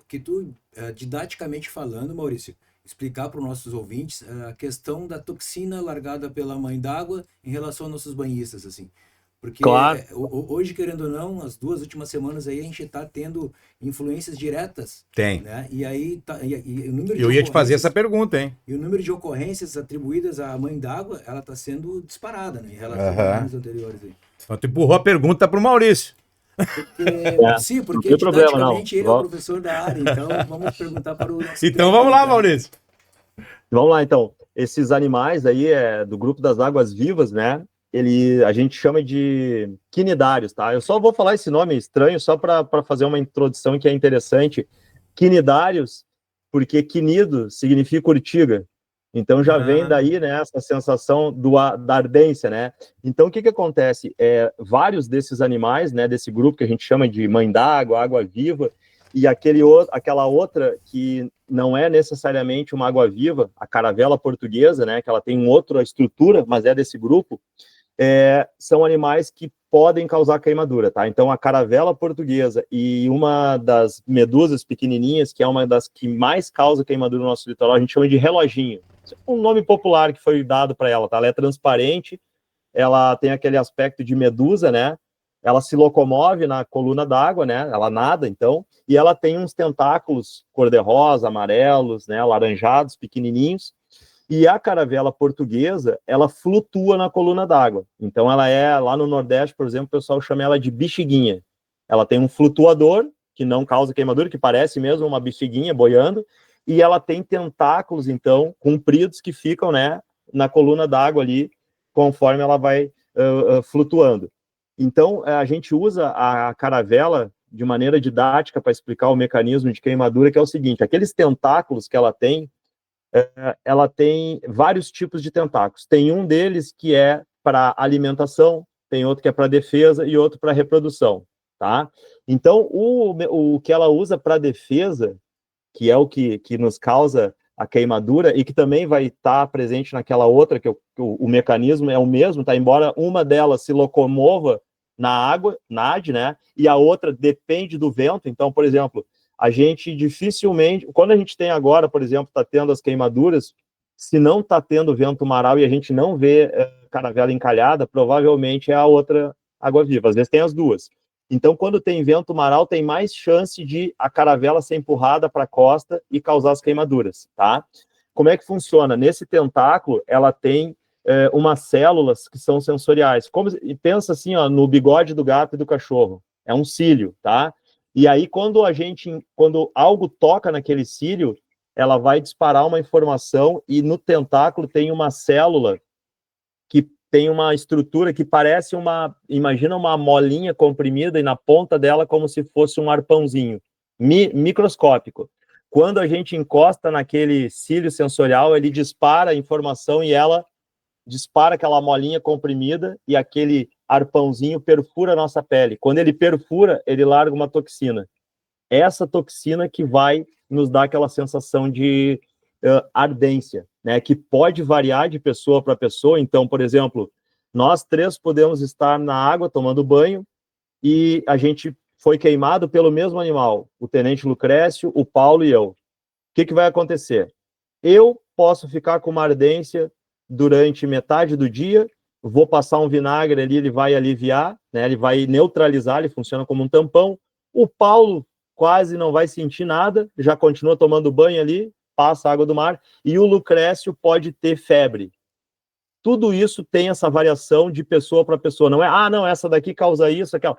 que tu, didaticamente falando, Maurício, explicar para os nossos ouvintes a questão da toxina largada pela mãe d'água em relação aos nossos banhistas, assim. Porque claro. Hoje, querendo ou não, as 2 últimas semanas aí a gente está tendo influências diretas. Tem. Né? E aí e o número de Eu ia te fazer essa pergunta, hein? E o número de ocorrências atribuídas à mãe d'água, ela está sendo disparada, né, em relação aos anos anteriores. Aí. Então, tu empurrou a pergunta para o Maurício. Porque didaticamente ele é o professor da área, então vamos perguntar para o nosso... Então vamos lá, Maurício. Vamos lá, então. Esses animais aí do grupo das águas vivas, né? A gente chama de quinidários, tá? Eu só vou falar esse nome estranho só para fazer uma introdução que é interessante. Quinidários, porque quinido significa urtiga. Então já vem daí, né, essa sensação da ardência, né? Então o que acontece? Vários desses animais, né, desse grupo que a gente chama de mãe d'água, água viva, e aquela outra que não é necessariamente uma água viva, a caravela portuguesa, né, que ela tem outra estrutura, mas é desse grupo, são animais que podem causar queimadura, tá? Então a caravela portuguesa e uma das medusas pequenininhas, que é uma das que mais causa queimadura no nosso litoral, a gente chama de reloginho. Um nome popular que foi dado para ela, tá? Ela é transparente, ela tem aquele aspecto de medusa, né? Ela se locomove na coluna d'água, né? Ela nada, então, e ela tem uns tentáculos cor-de-rosa, amarelos, né? Alaranjados, pequenininhos. E a caravela portuguesa, ela flutua na coluna d'água. Então, ela lá no Nordeste, por exemplo, o pessoal chama ela de bexiguinha. Ela tem um flutuador, que não causa queimadura, que parece mesmo uma bexiguinha boiando, e ela tem tentáculos, então, compridos que ficam, né, na coluna d'água ali, conforme ela vai flutuando. Então, a gente usa a caravela de maneira didática para explicar o mecanismo de queimadura, que é o seguinte: aqueles tentáculos que ela tem vários tipos de tentáculos. Tem um deles que é para alimentação, tem outro que é para defesa e outro para reprodução, tá? Então, o que ela usa para defesa, que é o que nos causa a queimadura e que também vai estar presente naquela outra, que o mecanismo é o mesmo, tá? Embora uma delas se locomova na água, nade, né? E a outra depende do vento. Então, por exemplo, a gente dificilmente, quando a gente tem agora, por exemplo, está tendo as queimaduras, se não está tendo vento maral e a gente não vê caravela encalhada, provavelmente é a outra água-viva. Às vezes tem as duas. Então, quando tem vento maral, tem mais chance de a caravela ser empurrada para a costa e causar as queimaduras, tá? Como é que funciona? Nesse tentáculo, ela tem umas células que são sensoriais. E pensa assim, ó, no bigode do gato e do cachorro. É um cílio, tá? E aí, quando algo toca naquele cílio, ela vai disparar uma informação e no tentáculo tem uma célula que tem uma estrutura que parece imagina uma molinha comprimida e na ponta dela como se fosse um arpãozinho, microscópico. Quando a gente encosta naquele cílio sensorial, ele dispara a informação e ela dispara aquela molinha comprimida e aquele arpãozinho perfura a nossa pele. Quando ele perfura, ele larga uma toxina. Essa toxina que vai nos dar aquela sensação de ardência, né, que pode variar de pessoa para pessoa. Então, por exemplo, nós três podemos estar na água tomando banho e a gente foi queimado pelo mesmo animal, o tenente Lucrécio, o Paulo e eu. O que vai acontecer? Eu posso ficar com uma ardência durante metade do dia, vou passar um vinagre ali, ele vai aliviar, né, ele vai neutralizar, ele funciona como um tampão. O Paulo quase não vai sentir nada, já continua tomando banho ali, passa a água do mar, e o Lucrécio pode ter febre. Tudo isso tem essa variação de pessoa para pessoa, não é, não, essa daqui causa isso, aquela.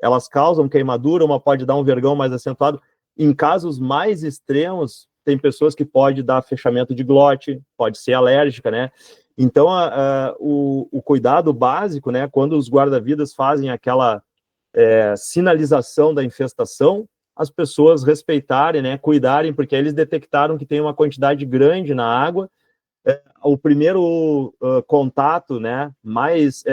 Elas causam queimadura, uma pode dar um vergão mais acentuado. Em casos mais extremos, tem pessoas que pode dar fechamento de glote, pode ser alérgica, né? Então, o cuidado básico, né, quando os guarda-vidas fazem aquela sinalização da infestação, as pessoas respeitarem, né, cuidarem, porque eles detectaram que tem uma quantidade grande na água. O primeiro contato, né, mais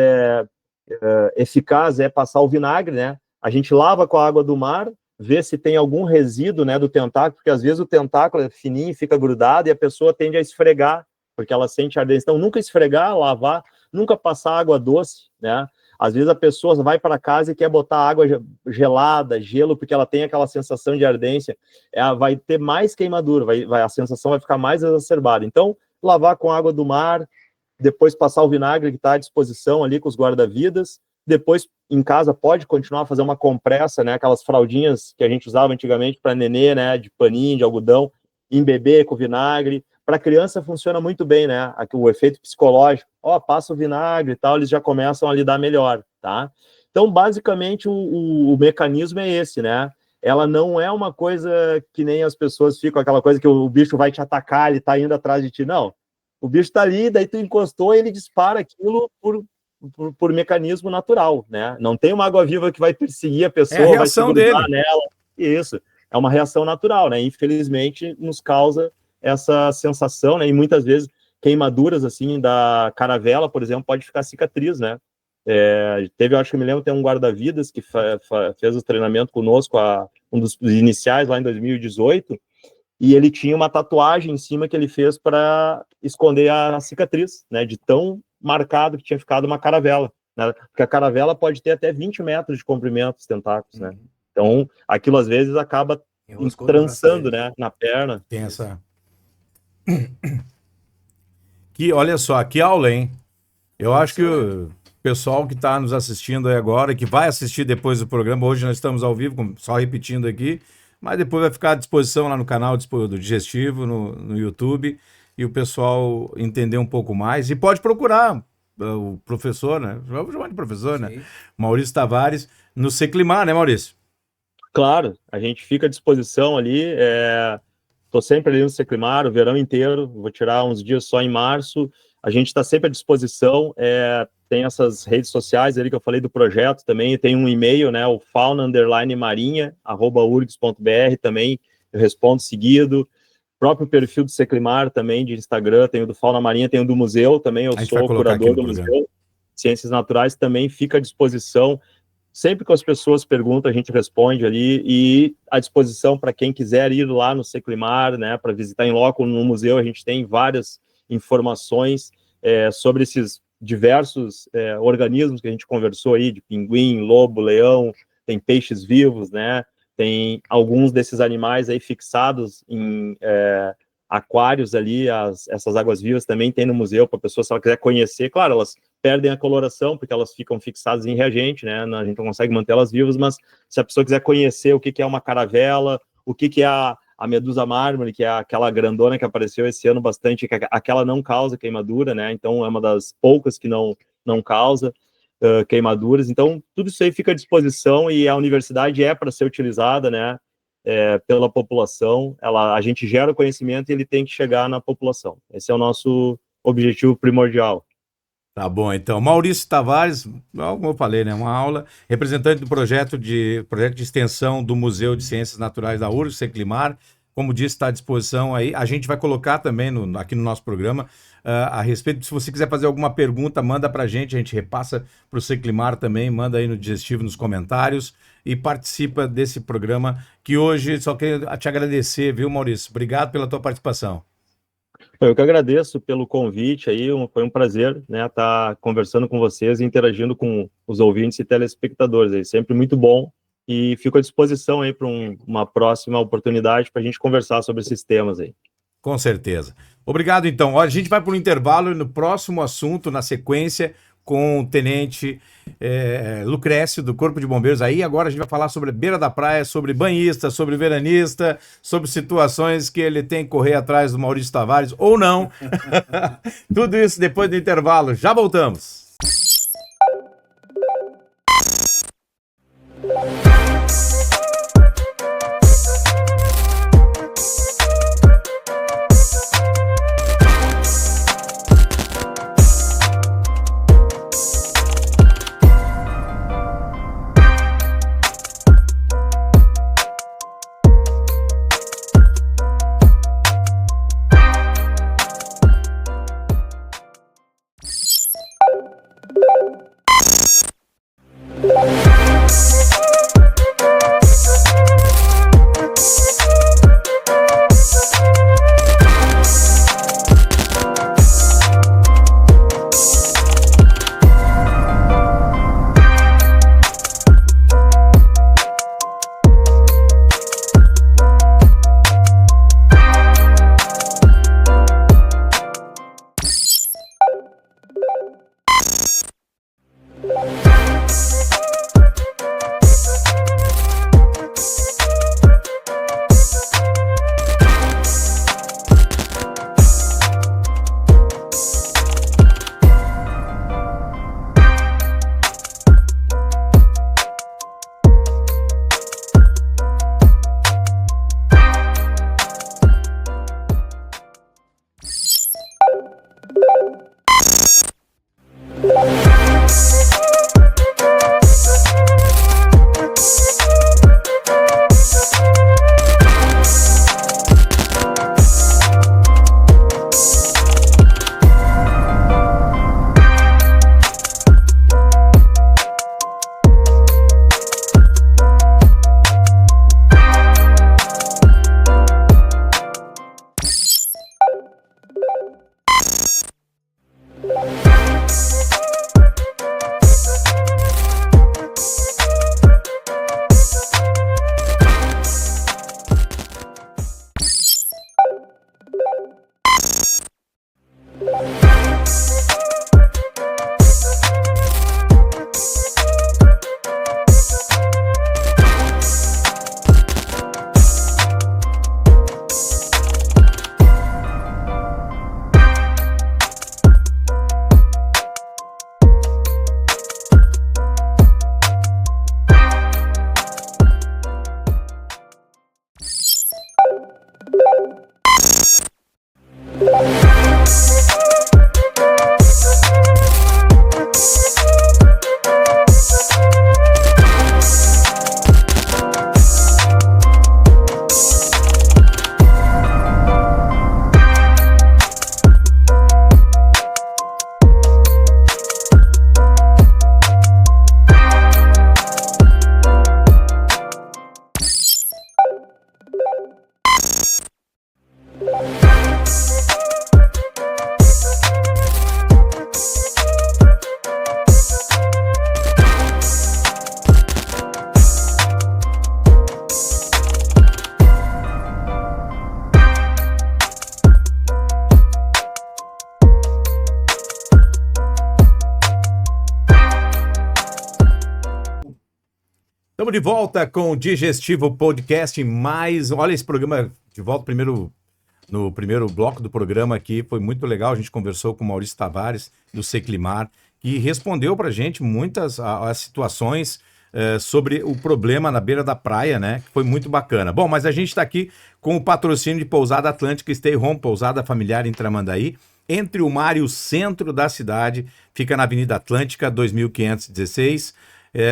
eficaz é passar o vinagre, né? A gente lava com a água do mar, vê se tem algum resíduo, né, do tentáculo, porque às vezes o tentáculo é fininho, fica grudado e a pessoa tende a esfregar, porque ela sente ardência. Então, nunca esfregar, lavar, nunca passar água doce, né? Às vezes a pessoa vai para casa e quer botar água gelada, gelo, porque ela tem aquela sensação de ardência. Ela vai ter mais queimadura, a sensação vai ficar mais exacerbada. Então, lavar com água do mar, depois passar o vinagre que está à disposição ali com os guarda-vidas. Depois, em casa, pode continuar a fazer uma compressa, né? Aquelas fraldinhas que a gente usava antigamente para nenê, né? De paninho, de algodão, embeber com vinagre. Para criança funciona muito bem, né? Aqui, o efeito psicológico. Passa o vinagre e tal, eles já começam a lidar melhor, tá? Então, basicamente, o mecanismo é esse, né? Ela não é uma coisa que nem as pessoas ficam, aquela coisa que o bicho vai te atacar, ele tá indo atrás de ti. Não. O bicho tá ali, daí tu encostou e ele dispara aquilo por mecanismo natural, né? Não tem uma água-viva que vai perseguir a pessoa, vai se grudar nela. Isso. É uma reação natural, né? Infelizmente, nos causa essa sensação, né? E muitas vezes queimaduras, assim, da caravela, por exemplo, pode ficar cicatriz, né? Eu acho que me lembro, tem um guarda-vidas que fez o treinamento conosco, um dos iniciais lá em 2018, e ele tinha uma tatuagem em cima que ele fez para esconder a cicatriz, né? De tão marcado que tinha ficado uma caravela, né? Porque a caravela pode ter até 20 metros de comprimento, os tentáculos, né? Então, aquilo às vezes acaba trançando, né? Na perna. Tem essa... Olha só, que aula, hein? Eu acho que o pessoal que está nos assistindo aí agora, que vai assistir depois do programa, hoje nós estamos ao vivo, só repetindo aqui, mas depois vai ficar à disposição lá no canal do Digestivo, no YouTube, e o pessoal entender um pouco mais. E pode procurar o professor, né? Vamos chamar de professor, né? Maurício Tavares, no Seclimar, né, Maurício? Claro, a gente fica à disposição ali. Estou sempre ali no Seclimar o verão inteiro, vou tirar uns dias só em março. A gente está sempre à disposição. Tem essas redes sociais ali que eu falei do projeto também, tem um e-mail, né, o fauna_marinha@urgs.br também, eu respondo seguido. Próprio perfil do Seclimar também, de Instagram, tem o do Fauna Marinha, tem o do museu também, eu sou o curador do museu. Ciências Naturais também fica à disposição. sempre que as pessoas perguntam, a gente responde ali, e à disposição para quem quiser ir lá no Seclimar, né, para visitar em loco no museu. A gente tem várias informações sobre esses diversos organismos que a gente conversou aí, de pinguim, lobo, leão, tem peixes vivos, né, tem alguns desses animais aí fixados em aquários ali, essas águas vivas também tem no museu, para a pessoa, se ela quiser conhecer. Claro, elas perdem a coloração, porque elas ficam fixadas em reagente, né, a gente não consegue manter elas vivas, mas se a pessoa quiser conhecer o que é uma caravela, o que é a medusa mármore, que é aquela grandona que apareceu esse ano bastante, que aquela não causa queimadura, né, então é uma das poucas que não causa queimaduras. Então, tudo isso aí fica à disposição, e a universidade para ser utilizada, né, pela população. A gente gera o conhecimento e ele tem que chegar na população. Esse é o nosso objetivo primordial. Tá bom, então. Maurício Tavares, como eu falei, né, uma aula, representante do projeto de extensão do Museu de Ciências Naturais da URGS, Seclimar. Como disse, está à disposição aí. A gente vai colocar também aqui no nosso programa a respeito. Se você quiser fazer alguma pergunta, manda para a gente repassa para o Seclimar também, manda aí no Digestivo, nos comentários, e participa desse programa, que hoje só quero te agradecer, viu, Maurício? Obrigado pela tua participação. Eu que agradeço pelo convite aí, foi um prazer, né, estar conversando com vocês e interagindo com os ouvintes e telespectadores aí, sempre muito bom, e fico à disposição aí para uma próxima oportunidade para a gente conversar sobre esses temas aí. Com certeza. Obrigado, então. Olha, a gente vai para um intervalo, e no próximo assunto, na sequência, com o Tenente Lucrécio, do Corpo de Bombeiros. Aí agora a gente vai falar sobre beira da praia, sobre banhista, sobre veranista, sobre situações que ele tem que correr atrás do Maurício Tavares, ou não. Tudo isso depois do intervalo. Já voltamos. Estamos de volta com o Digestivo Podcast, mais, olha esse programa de volta no primeiro bloco do programa aqui, foi muito legal, a gente conversou com o Maurício Tavares, do Seclimar, que respondeu pra gente muitas as situações sobre o problema na beira da praia, né, que foi muito bacana. Bom, mas a gente está aqui com o patrocínio de Pousada Atlântica Stay Home, pousada familiar em Tramandaí, entre o mar e o centro da cidade, fica na Avenida Atlântica, 2516.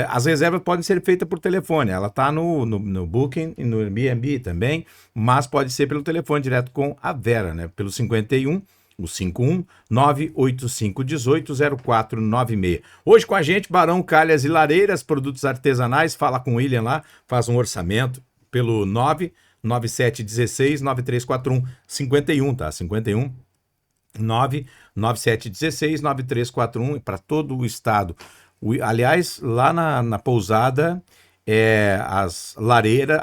As reservas podem ser feitas por telefone, ela está no Booking e no Airbnb também, mas pode ser pelo telefone direto com a Vera, né? Pelo 51, o 51 985 18 0496. Hoje com a gente, Barão Calhas e Lareiras, produtos artesanais, fala com o William lá, faz um orçamento pelo 99716 9341 51, tá? 51 99716 9341 para todo o estado. Aliás, lá na pousada, a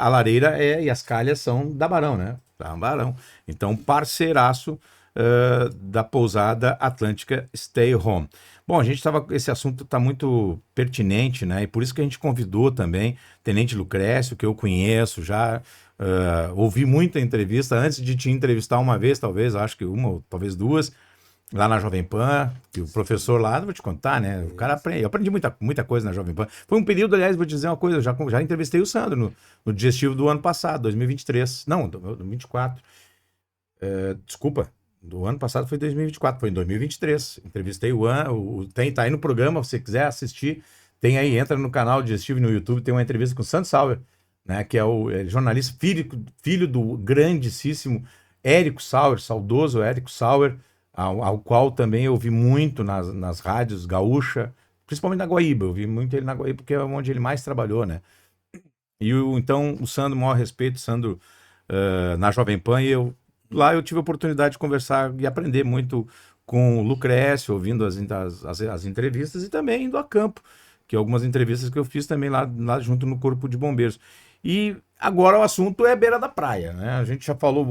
lareira e as calhas são da Barão, né? Da Barão. Então, parceiraço da pousada Atlântica Stay Home. Bom, esse assunto está muito pertinente, né? E por isso que a gente convidou também Tenente Lucrécio, que eu conheço já. Ouvi muita entrevista antes de te entrevistar uma vez, talvez, acho que uma ou talvez duas, lá na Jovem Pan, que o professor lá, vou te contar, né? O cara aprende, eu aprendi muita coisa na Jovem Pan. Foi um período, aliás, vou te dizer uma coisa, eu já entrevistei o Sandro no digestivo do ano passado, 2023. Não, 2024. Desculpa, do ano passado foi 2024, foi em 2023. Entrevistei tá aí no programa, se você quiser assistir, tem aí, entra no canal digestivo no YouTube, tem uma entrevista com o Sandro Sauer, né? Que é o jornalista filho do grandíssimo Érico Sauer, saudoso Érico Sauer, ao qual também eu ouvi muito nas rádios gaúcha, principalmente na Guaíba, eu vi muito ele na Guaíba, porque é onde ele mais trabalhou, né? Então, o Sandro, maior respeito, Sandro, na Jovem Pan, lá eu tive a oportunidade de conversar e aprender muito com o Lucrécio, ouvindo as entrevistas e também indo a campo, que algumas entrevistas que eu fiz também lá junto no Corpo de Bombeiros. E agora o assunto é beira da praia, né? A gente já falou,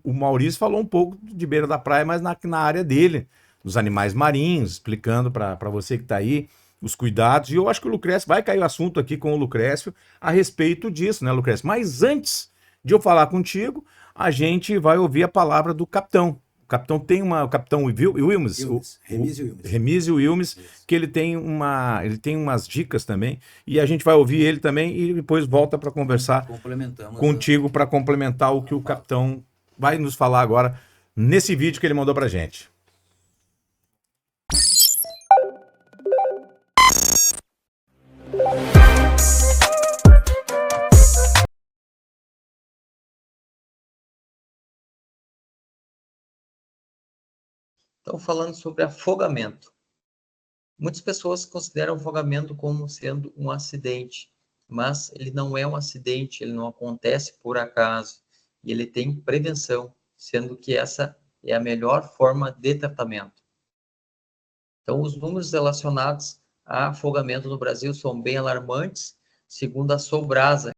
o Maurício falou um pouco de beira da praia, mas na área dele, dos animais marinhos, explicando para você que está aí os cuidados. E eu acho que o Lucrécio, vai cair o assunto aqui com o Lucrécio a respeito disso, né, Lucrécio? Mas antes de eu falar contigo, a gente vai ouvir a palavra do capitão. O capitão tem o capitão Wilmes, Remísio Wilmes, que ele tem umas dicas também, e a gente vai ouvir ele também e depois volta para conversar contigo para complementar o que o capitão vai nos falar agora nesse vídeo que ele mandou para gente. Então, falando sobre afogamento. Muitas pessoas consideram o afogamento como sendo um acidente, mas ele não é um acidente, ele não acontece por acaso, e ele tem prevenção, sendo que essa é a melhor forma de tratamento. Então, os números relacionados a afogamento no Brasil são bem alarmantes, segundo a Sobrasa,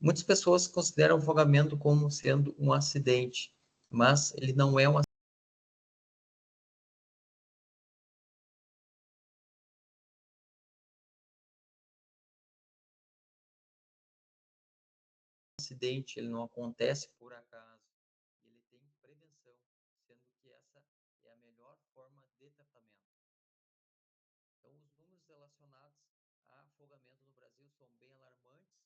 muitas pessoas consideram o afogamento como sendo um acidente, mas ele não é um acidente, ele não acontece por acaso, ele tem prevenção, sendo que essa é a melhor forma de tratamento. Então, os números relacionados a afogamento no Brasil são bem alarmantes,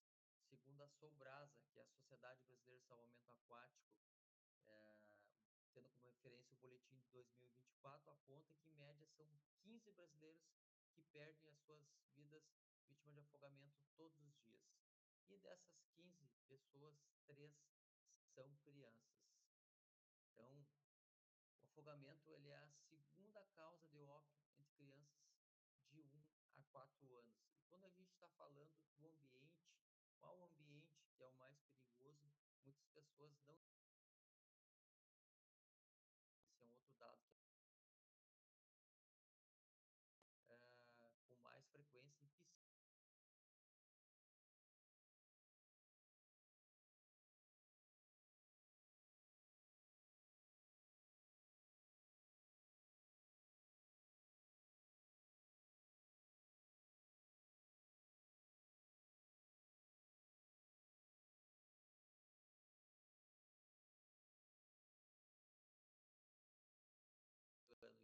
segundo a Sobrasa, que é a Sociedade Brasileira de Salvamento Aquático, tendo como referência o boletim de 2024, aponta que em média são 15 brasileiros que perdem as suas vidas vítimas de afogamento todos os dias. E dessas 15 pessoas, 3 são crianças. Então, o afogamento ele é a segunda causa de óbito entre crianças de 1 a 4 anos. E quando a gente está falando do ambiente, qual ambiente que é o mais perigoso, muitas pessoas não... Esse é um outro dado que com mais frequência em piscina.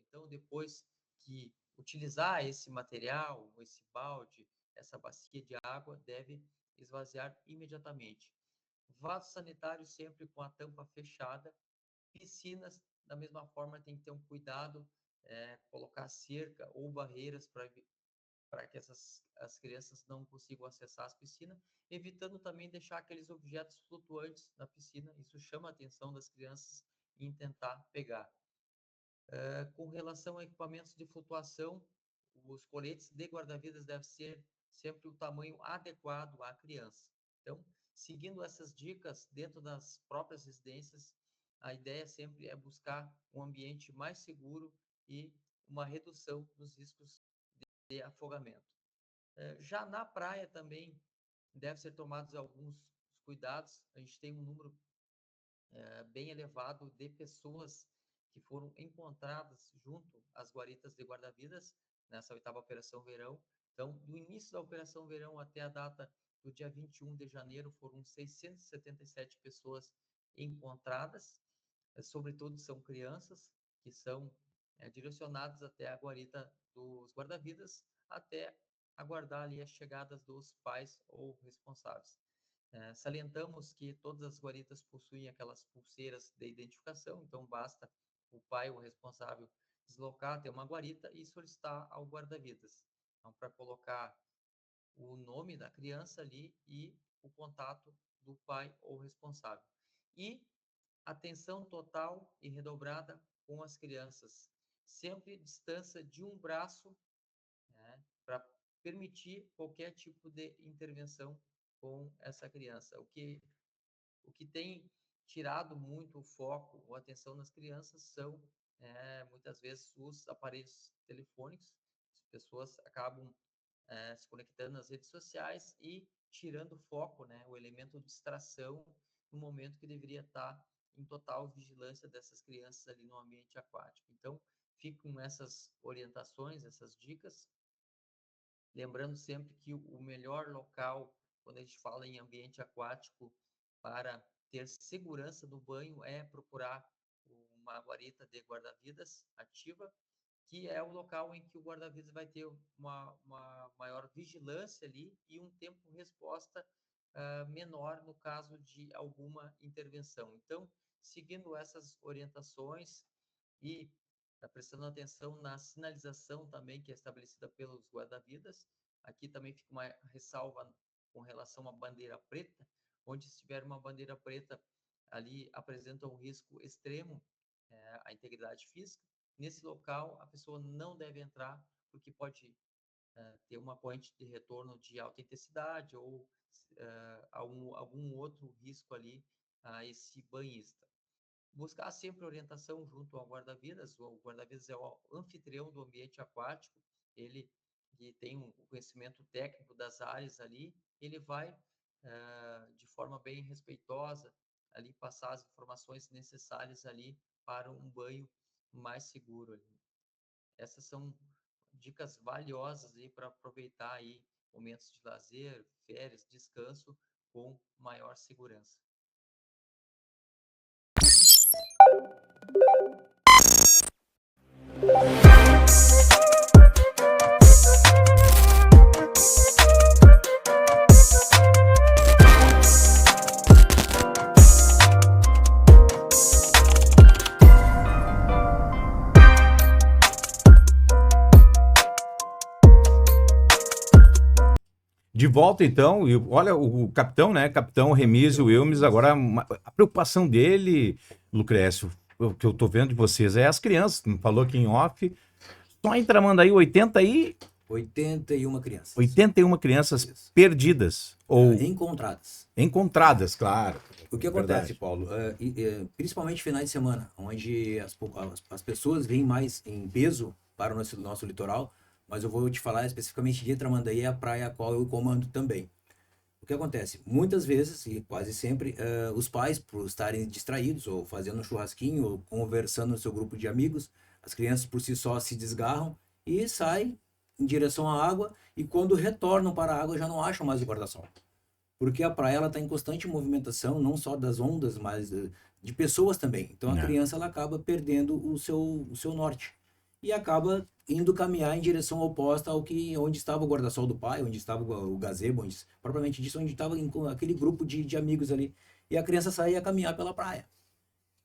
Então, depois que utilizar esse material, esse balde, essa bacia de água, deve esvaziar imediatamente. Vaso sanitário sempre com a tampa fechada. Piscinas, da mesma forma, tem que ter um cuidado, colocar cerca ou barreiras para que as crianças não consigam acessar as piscinas, evitando também deixar aqueles objetos flutuantes na piscina. Isso chama a atenção das crianças em tentar pegar. Com relação a equipamentos de flutuação, os coletes de guarda-vidas devem ser sempre o tamanho adequado à criança. Então, seguindo essas dicas dentro das próprias residências, a ideia sempre é buscar um ambiente mais seguro e uma redução dos riscos de afogamento. Já na praia também deve ser tomados alguns cuidados. A gente tem um número bem elevado de pessoas que foram encontradas junto às guaritas de guarda-vidas nessa 8ª Operação Verão. Então, do início da Operação Verão até a data do dia 21 de janeiro, foram 677 pessoas encontradas, sobretudo são crianças que são direcionadas até a guarita dos guarda-vidas, até aguardar ali as chegadas dos pais ou responsáveis. Salientamos que todas as guaritas possuem aquelas pulseiras de identificação, então basta o pai ou responsável deslocar até uma guarita e solicitar ao guarda-vidas. Então, para colocar o nome da criança ali e o contato do pai ou responsável. E atenção total e redobrada com as crianças. Sempre distância de um braço, para permitir qualquer tipo de intervenção com essa criança. O que tem tirado muito o foco ou atenção nas crianças são, muitas vezes, os aparelhos telefônicos. As pessoas acabam se conectando nas redes sociais e tirando o foco, o elemento de distração, no momento que deveria estar em total vigilância dessas crianças ali no ambiente aquático. Então, ficam essas orientações, essas dicas. Lembrando sempre que o melhor local, quando a gente fala em ambiente aquático, para ter segurança do banho, é procurar uma guarita de guarda-vidas ativa, que é o local em que o guarda-vidas vai ter uma maior vigilância ali e um tempo de resposta menor no caso de alguma intervenção. Então, seguindo essas orientações e prestando atenção na sinalização também que é estabelecida pelos guarda-vidas, aqui também fica uma ressalva com relação à bandeira preta, onde se tiver uma bandeira preta, ali apresenta um risco extremo à integridade física. Nesse local, a pessoa não deve entrar, porque pode ter uma corrente de retorno de alta intensidade ou algum outro risco ali a esse banhista. Buscar sempre orientação junto ao guarda-vidas. O guarda-vidas é o anfitrião do ambiente aquático, ele que tem um conhecimento técnico das áreas ali, ele vai, de forma bem respeitosa, ali passar as informações necessárias ali para um banho mais seguro ali. Essas são dicas valiosas aí para aproveitar aí momentos de lazer, férias, descanso com maior segurança. volta então, e olha o capitão, né? Capitão Remísio Wilmes, agora a preocupação dele, Lucrécio, o que eu tô vendo de vocês é as crianças, me falou aqui em off, só em Tramandaí 81 crianças. 81 crianças Isso. perdidas ou Encontradas. claro. O que acontece, Verdade. Paulo? Principalmente finais de semana, onde as pessoas vêm mais em peso para o nosso litoral, mas eu vou te falar especificamente de Tramandaí, é a praia a qual eu comando também. O que acontece? Muitas vezes, e quase sempre, os pais, por estarem distraídos, ou fazendo um churrasquinho, ou conversando no seu grupo de amigos, as crianças por si só se desgarram e saem em direção à água, e quando retornam para a água já não acham mais o guarda-sol. Porque a praia está em constante movimentação, não só das ondas, mas de pessoas também. Então a criança ela acaba perdendo o seu norte e acaba indo caminhar em direção oposta onde estava o guarda-sol do pai, onde estava o gazebo, propriamente disso, onde estava aquele grupo de amigos ali. E a criança saía a caminhar pela praia.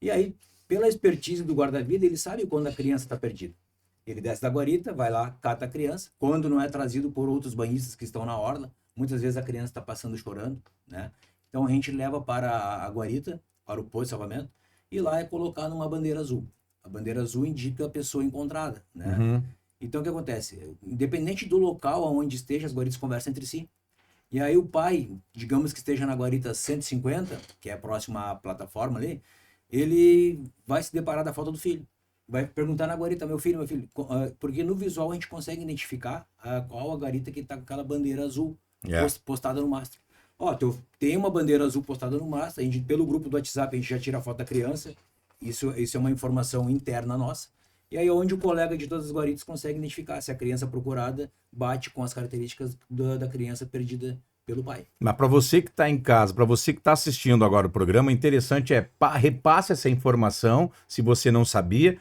E aí, pela expertise do guarda-vida, ele sabe quando a criança está perdida. Ele desce da guarita, vai lá, cata a criança, quando não é trazido por outros banhistas que estão na orla. Muitas vezes a criança está passando chorando, né? Então a gente leva para a guarita, para o posto de salvamento, e lá é colocar numa bandeira azul. A bandeira azul indica a pessoa encontrada, né? Uhum. Então o que acontece? Independente do local onde esteja, as guaritas conversam entre si. E aí o pai, digamos que esteja na guarita 150, que é próxima à plataforma ali, ele vai se deparar da falta do filho. Vai perguntar na guarita, meu filho, porque no visual a gente consegue identificar qual a guarita que está com aquela bandeira azul postada no mastro. Ó, tem uma bandeira azul postada no mastro, pelo grupo do WhatsApp a gente já tira a foto da criança, isso é uma informação interna nossa, e aí onde o colega de todas as guaritas consegue identificar se a criança procurada bate com as características da criança perdida pelo pai. Mas para você que está em casa, para você que está assistindo agora o programa, interessante repasse essa informação, se você não sabia,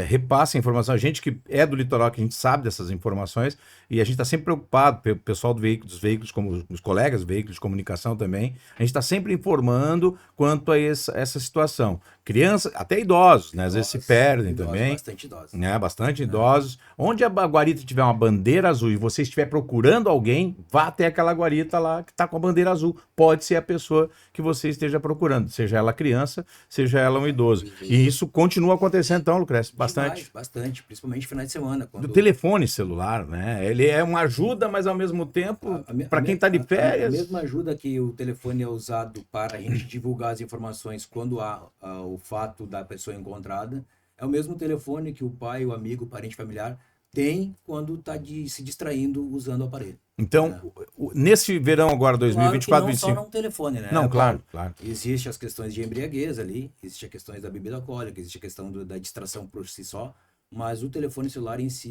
repasse a informação. A gente que é do litoral, que a gente sabe dessas informações, e a gente está sempre preocupado, pelo pessoal dos veículos, como os colegas dos veículos de comunicação também, a gente está sempre informando quanto a essa situação. Crianças, até idosos, né? Às vezes se perdem também. Bastante idosos. Né? Bastante idosos. Onde a guarita tiver uma bandeira azul e você estiver procurando alguém, vá até aquela guarita lá que está com a bandeira azul. Pode ser a pessoa que você esteja procurando, seja ela criança, seja ela um idoso. E isso continua acontecendo então, Lucrécio? Bastante. Bastante, principalmente final de semana. Do telefone celular, né? Ele é uma ajuda, mas ao mesmo tempo, para quem está de férias... A mesma ajuda que o telefone é usado para a gente divulgar as informações quando há o fato da pessoa encontrada, é o mesmo telefone que o pai, o amigo, o parente familiar tem quando está se distraindo usando o aparelho. Então, nesse verão agora, 2024, claro que não 2025... só num telefone, né? Não, claro. Existem as questões de embriaguez ali, existem as questões da bebida alcoólica, existe a questão da distração por si só, mas o telefone celular em si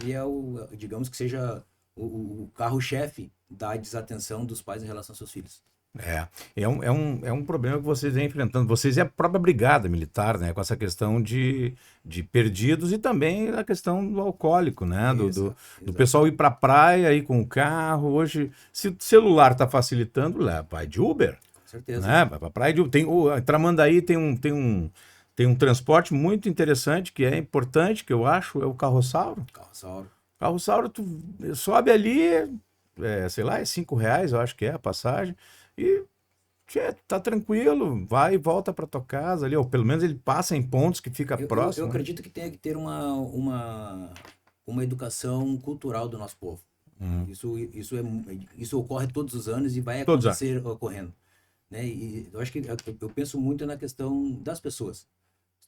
digamos que seja o carro-chefe da desatenção dos pais em relação aos seus filhos. É um problema que vocês vêm enfrentando. Vocês e a própria brigada militar, né? Com essa questão de perdidos e também a questão do alcoólico, né? Do pessoal ir para a praia, ir com o carro. Hoje, se o celular está facilitando, vai de Uber. Com certeza. Né? Vai para a praia de Uber. Tramandaí tem um transporte muito interessante, que é importante, que eu acho, é o carroçauro. Carroçauro, tu sobe ali, sei lá, é R$5, eu acho que é a passagem. E tá tranquilo, vai e volta para tua casa ali, ou pelo menos ele passa em pontos que fica próximo. Eu acredito que tenha que ter uma educação cultural do nosso povo. Isso ocorre todos os anos e vai acontecer ocorrendo. Né? E eu acho que eu penso muito na questão das pessoas.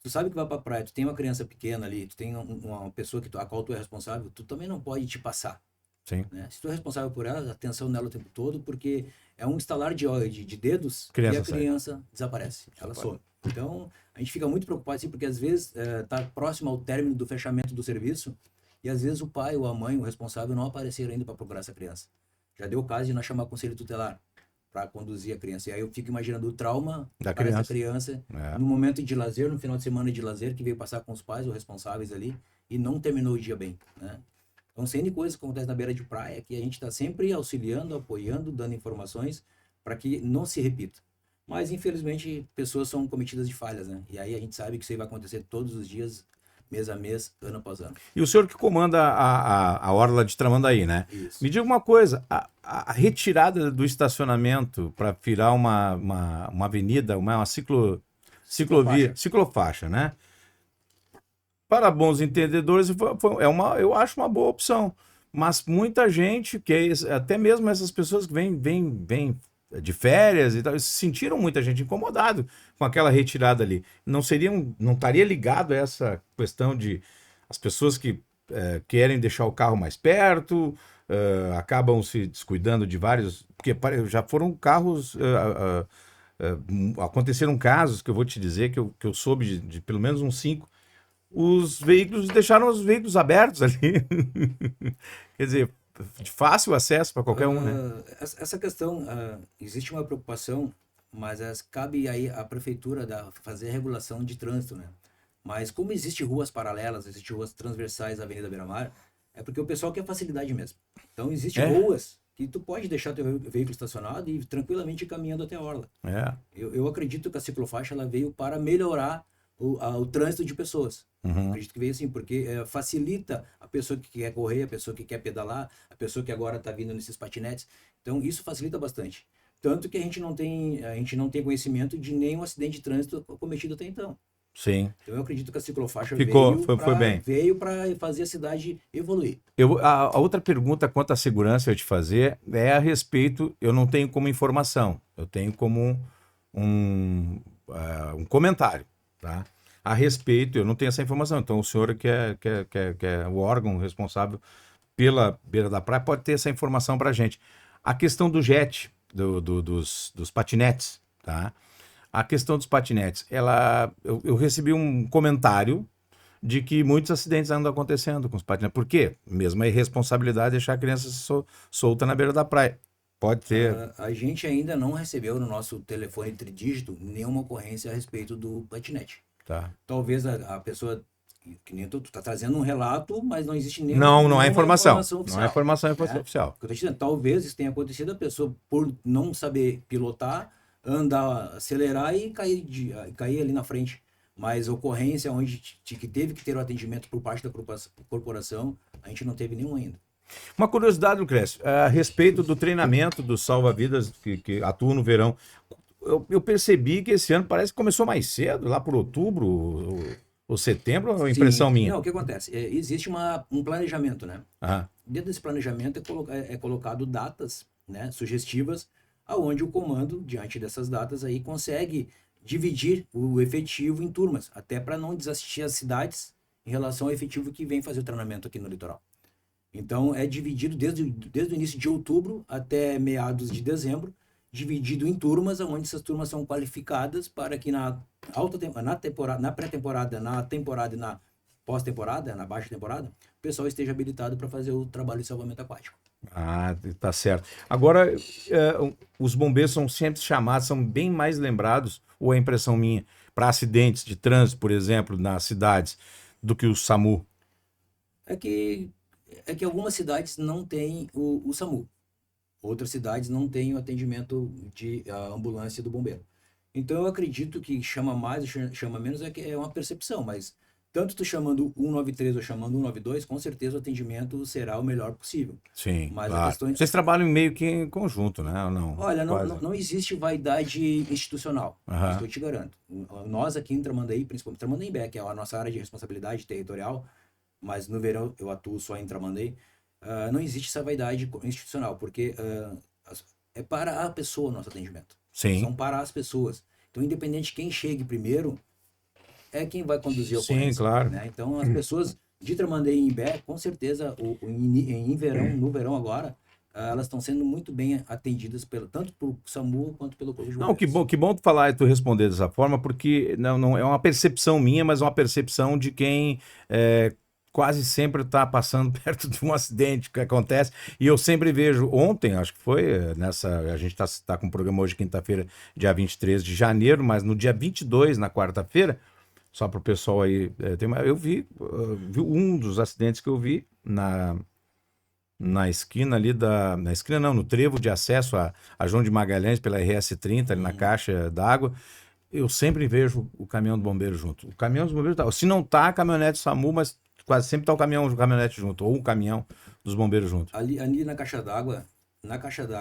Tu sabe que vai pra praia, tu tem uma criança pequena ali, tu tem uma pessoa a qual tu é responsável, tu também não pode te passar. Sim. Né? Se tu é responsável por ela, atenção nela o tempo todo, porque é um estalar de dedos e a criança desaparece, ela some. Então, a gente fica muito preocupado assim, porque às vezes tá próximo ao término do fechamento do serviço e às vezes o pai ou a mãe, o responsável, não apareceram ainda para procurar essa criança. Já deu o caso de nós chamar o conselho tutelar para conduzir a criança. E aí eu fico imaginando o trauma para essa criança no momento de lazer, no final de semana de lazer, que veio passar com os pais ou responsáveis ali e não terminou o dia bem, né? Então, sendo coisas que acontecem na beira de praia, que a gente está sempre auxiliando, apoiando, dando informações para que não se repita. Mas, infelizmente, pessoas são cometidas de falhas, né? E aí a gente sabe que isso aí vai acontecer todos os dias, mês a mês, ano após ano. E o senhor que comanda a orla de Tramandaí, né? Isso. Me diga uma coisa, a retirada do estacionamento para virar uma avenida, uma ciclovia, ciclofaixa, né? Para bons entendedores, eu acho uma boa opção. Mas muita gente, até mesmo essas pessoas que vêm de férias e tal, se sentiram muita gente incomodado com aquela retirada ali. Não estaria ligado a essa questão de as pessoas que querem deixar o carro mais perto, acabam se descuidando de vários, porque já foram carros, aconteceram casos que eu vou te dizer que eu soube de pelo menos uns 5. Os veículos deixaram os veículos abertos ali. Quer dizer, de fácil acesso para qualquer um, né? Essa questão, existe uma preocupação, mas cabe aí à prefeitura fazer a regulação de trânsito, né? Mas como existem ruas paralelas, existem ruas transversais à Avenida Beira-Mar, é porque o pessoal quer facilidade mesmo. Então, existem ruas que tu pode deixar teu veículo estacionado e tranquilamente ir caminhando até a orla. Eu acredito que a ciclofaixa ela veio para melhorar o trânsito de pessoas. Acredito que veio assim, porque facilita a pessoa que quer correr, a pessoa que quer pedalar, a pessoa que agora está vindo nesses patinetes. Então, isso facilita bastante. Tanto que a gente não tem conhecimento de nenhum acidente de trânsito cometido até então. Sim. Então, eu acredito que a ciclofaixa veio para fazer a cidade evoluir. A outra pergunta quanto à segurança eu te fazer é a respeito, eu não tenho como informação, eu tenho como um comentário, tá? A respeito, eu não tenho essa informação, então o senhor que é o órgão responsável pela beira da praia pode ter essa informação para a gente. A questão do jet, dos patinetes, tá? A questão dos patinetes, eu recebi um comentário de que muitos acidentes andam acontecendo com os patinetes. Por quê? Mesmo a irresponsabilidade de deixar a criança solta na beira da praia. Pode ter. A gente ainda não recebeu no nosso telefone tridígito nenhuma ocorrência a respeito do patinete. Tá. Talvez a pessoa, que nem tu tá trazendo um relato, mas não existe nenhuma Não é informação. oficial. Não é informação oficial. O que eu tô te dizendo, talvez isso tenha acontecido, a pessoa, por não saber pilotar, andar, acelerar e cair ali na frente. Mas ocorrência onde que teve que ter o atendimento por parte da corporação, a gente não teve nenhum ainda. Uma curiosidade, Lucrécio, a respeito do treinamento dos salva-vidas que atuam no verão. Eu percebi que esse ano parece que começou mais cedo, lá por outubro ou setembro, ou impressão minha? Não, o que acontece? Existe um planejamento, né? Dentro desse planejamento é colocado datas, né, sugestivas, aonde o comando, diante dessas datas aí, consegue dividir o efetivo em turmas, até para não desassistir as cidades em relação ao efetivo que vem fazer o treinamento aqui no litoral. Então, é dividido desde o início de outubro até meados de dezembro, dividido em turmas, onde essas turmas são qualificadas para que na pré-temporada, na temporada e na pós-temporada, na baixa temporada, o pessoal esteja habilitado para fazer o trabalho de salvamento aquático. Tá certo. Agora, os bombeiros são sempre chamados, são bem mais lembrados, ou é impressão minha, para acidentes de trânsito, por exemplo, nas cidades, do que o SAMU? É que algumas cidades não têm o SAMU. Outras cidades não têm o atendimento de ambulância do bombeiro. Então, eu acredito que chama mais ou chama menos é uma percepção, mas tanto tu chamando 193 ou chamando 192, com certeza o atendimento será o melhor possível. Sim, mas claro. Vocês trabalham meio que em conjunto, né? Ou não? Olha, não existe vaidade institucional, isso eu te garanto. Nós aqui em Tramandaí, principalmente Tramandaí, que é a nossa área de responsabilidade territorial, mas no verão eu atuo só em Tramandaí, não existe essa vaidade institucional, porque é para a pessoa o nosso atendimento. Sim. São para as pessoas. Então, independente de quem chegue primeiro, é quem vai conduzir a ocorrência. Sim, claro. Né? Então, as pessoas de Tramandaí e Imbé, com certeza, no verão agora, elas estão sendo muito bem atendidas tanto pelo SAMU quanto pelo Corpo de Bombeiros. Não, que bom tu falar e tu responder dessa forma, porque não é uma percepção minha, mas é uma percepção de quem quase sempre está passando perto de um acidente que acontece. E eu sempre vejo, ontem, acho que foi, a gente está com o programa hoje, quinta-feira, dia 23 de janeiro, mas no dia 22, na quarta-feira, só para o pessoal aí, eu vi um dos acidentes que eu vi na esquina ali na esquina não, no trevo de acesso a João de Magalhães pela RS 30, ali na caixa d'água. eu sempre vejo o caminhão do bombeiro junto. O caminhão dos bombeiros tá. Se não tá, a caminhonete SAMU, mas quase sempre tá o caminhonete junto, ou o caminhão dos bombeiros junto. Ali na caixa d'água,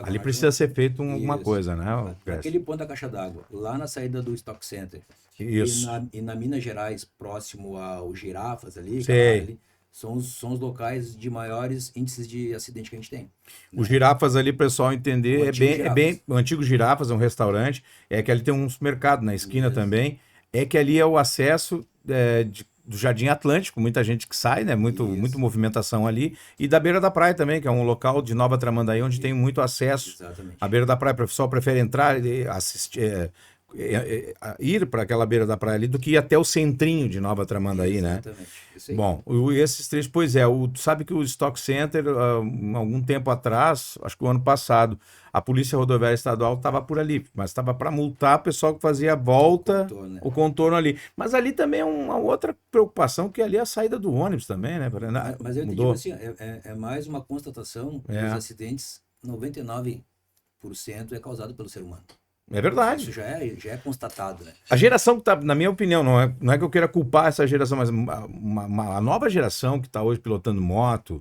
Ali precisa ser feito alguma Isso. coisa, né? Naquele ponto da caixa d'água, lá na saída do Stock Center, Isso. e na Minas Gerais, próximo ao Girafas ali, Sei. ali, são os locais de maiores índices de acidente que a gente tem. Os Girafas ali, pessoal entender, O é antigo bem. O antigo Girafas é um restaurante, é que ali tem um supermercado na esquina Isso. também. É que ali é o acesso do Jardim Atlântico, muita gente que sai, né? Muita movimentação ali. E da beira da praia também, que é um local de Nova Tramandaí, onde tem muito acesso. Exatamente. A beira da praia, o pessoal prefere entrar e assistir. Ir para aquela beira da praia ali do que ir até o centrinho de Nova Tramandaí, né? Exatamente. Isso aí. Bom, esses três, pois é, tu sabe que o Stock Center, algum tempo atrás, acho que o ano passado, a Polícia Rodoviária Estadual estava por ali, mas estava para multar o pessoal que fazia a volta, o contorno ali. Mas ali também é uma outra preocupação, que ali é a saída do ônibus também, né? Mas eu te digo assim, é mais uma constatação que os acidentes, 99% é causado pelo ser humano. É verdade. Isso já é constatado, né? A geração que está, na minha opinião, não é que eu queira culpar essa geração, mas a nova geração que está hoje pilotando moto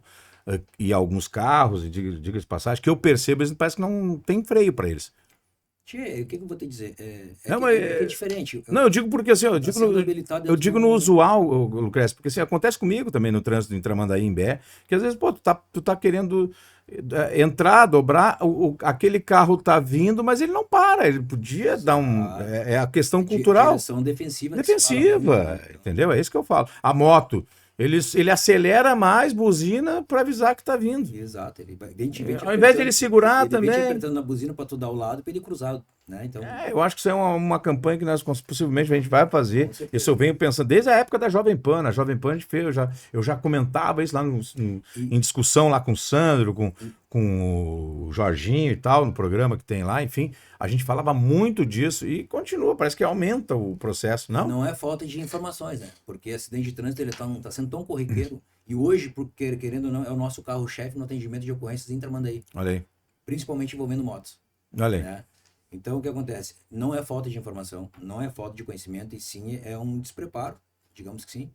e alguns carros, e diga de passagem, que eu percebo, eles parece que não tem freio para eles. Tchê, o que eu vou te dizer? É diferente. Não, eu digo porque assim, eu digo no usual, Lucrécio, porque assim, acontece comigo também no trânsito em Tramandaí, em Bé, que às vezes, pô, tu tá querendo entrar, dobrar, aquele carro tá vindo, mas ele não para, ele podia dar é a questão cultural. Direção defensiva. Defensiva, entendeu? É isso que eu falo. A moto, ele acelera mais, buzina para avisar que tá vindo. Exato. Ele ao invés de ele segurar também. Ele vem te apertando na buzina para tu dar o lado para ele cruzar, né? Então, eu acho que isso é uma campanha que nós possivelmente a gente vai fazer. Isso eu venho pensando desde a época da Jovem Pan. Na Jovem Pan a gente fez, eu já comentava isso lá em discussão lá com o Sandro, com o Jorginho e tal, no programa que tem lá, enfim, a gente falava muito disso e continua, parece que aumenta o processo, não? Não é falta de informações, né? Porque acidente de trânsito ele tá sendo tão corriqueiro e hoje, querendo ou não, é o nosso carro-chefe no atendimento de ocorrências em Tramandaí. Olha aí. Principalmente envolvendo motos. Olha aí. Né? Então, o que acontece? Não é falta de informação, não é falta de conhecimento, e sim é um despreparo, digamos que sim,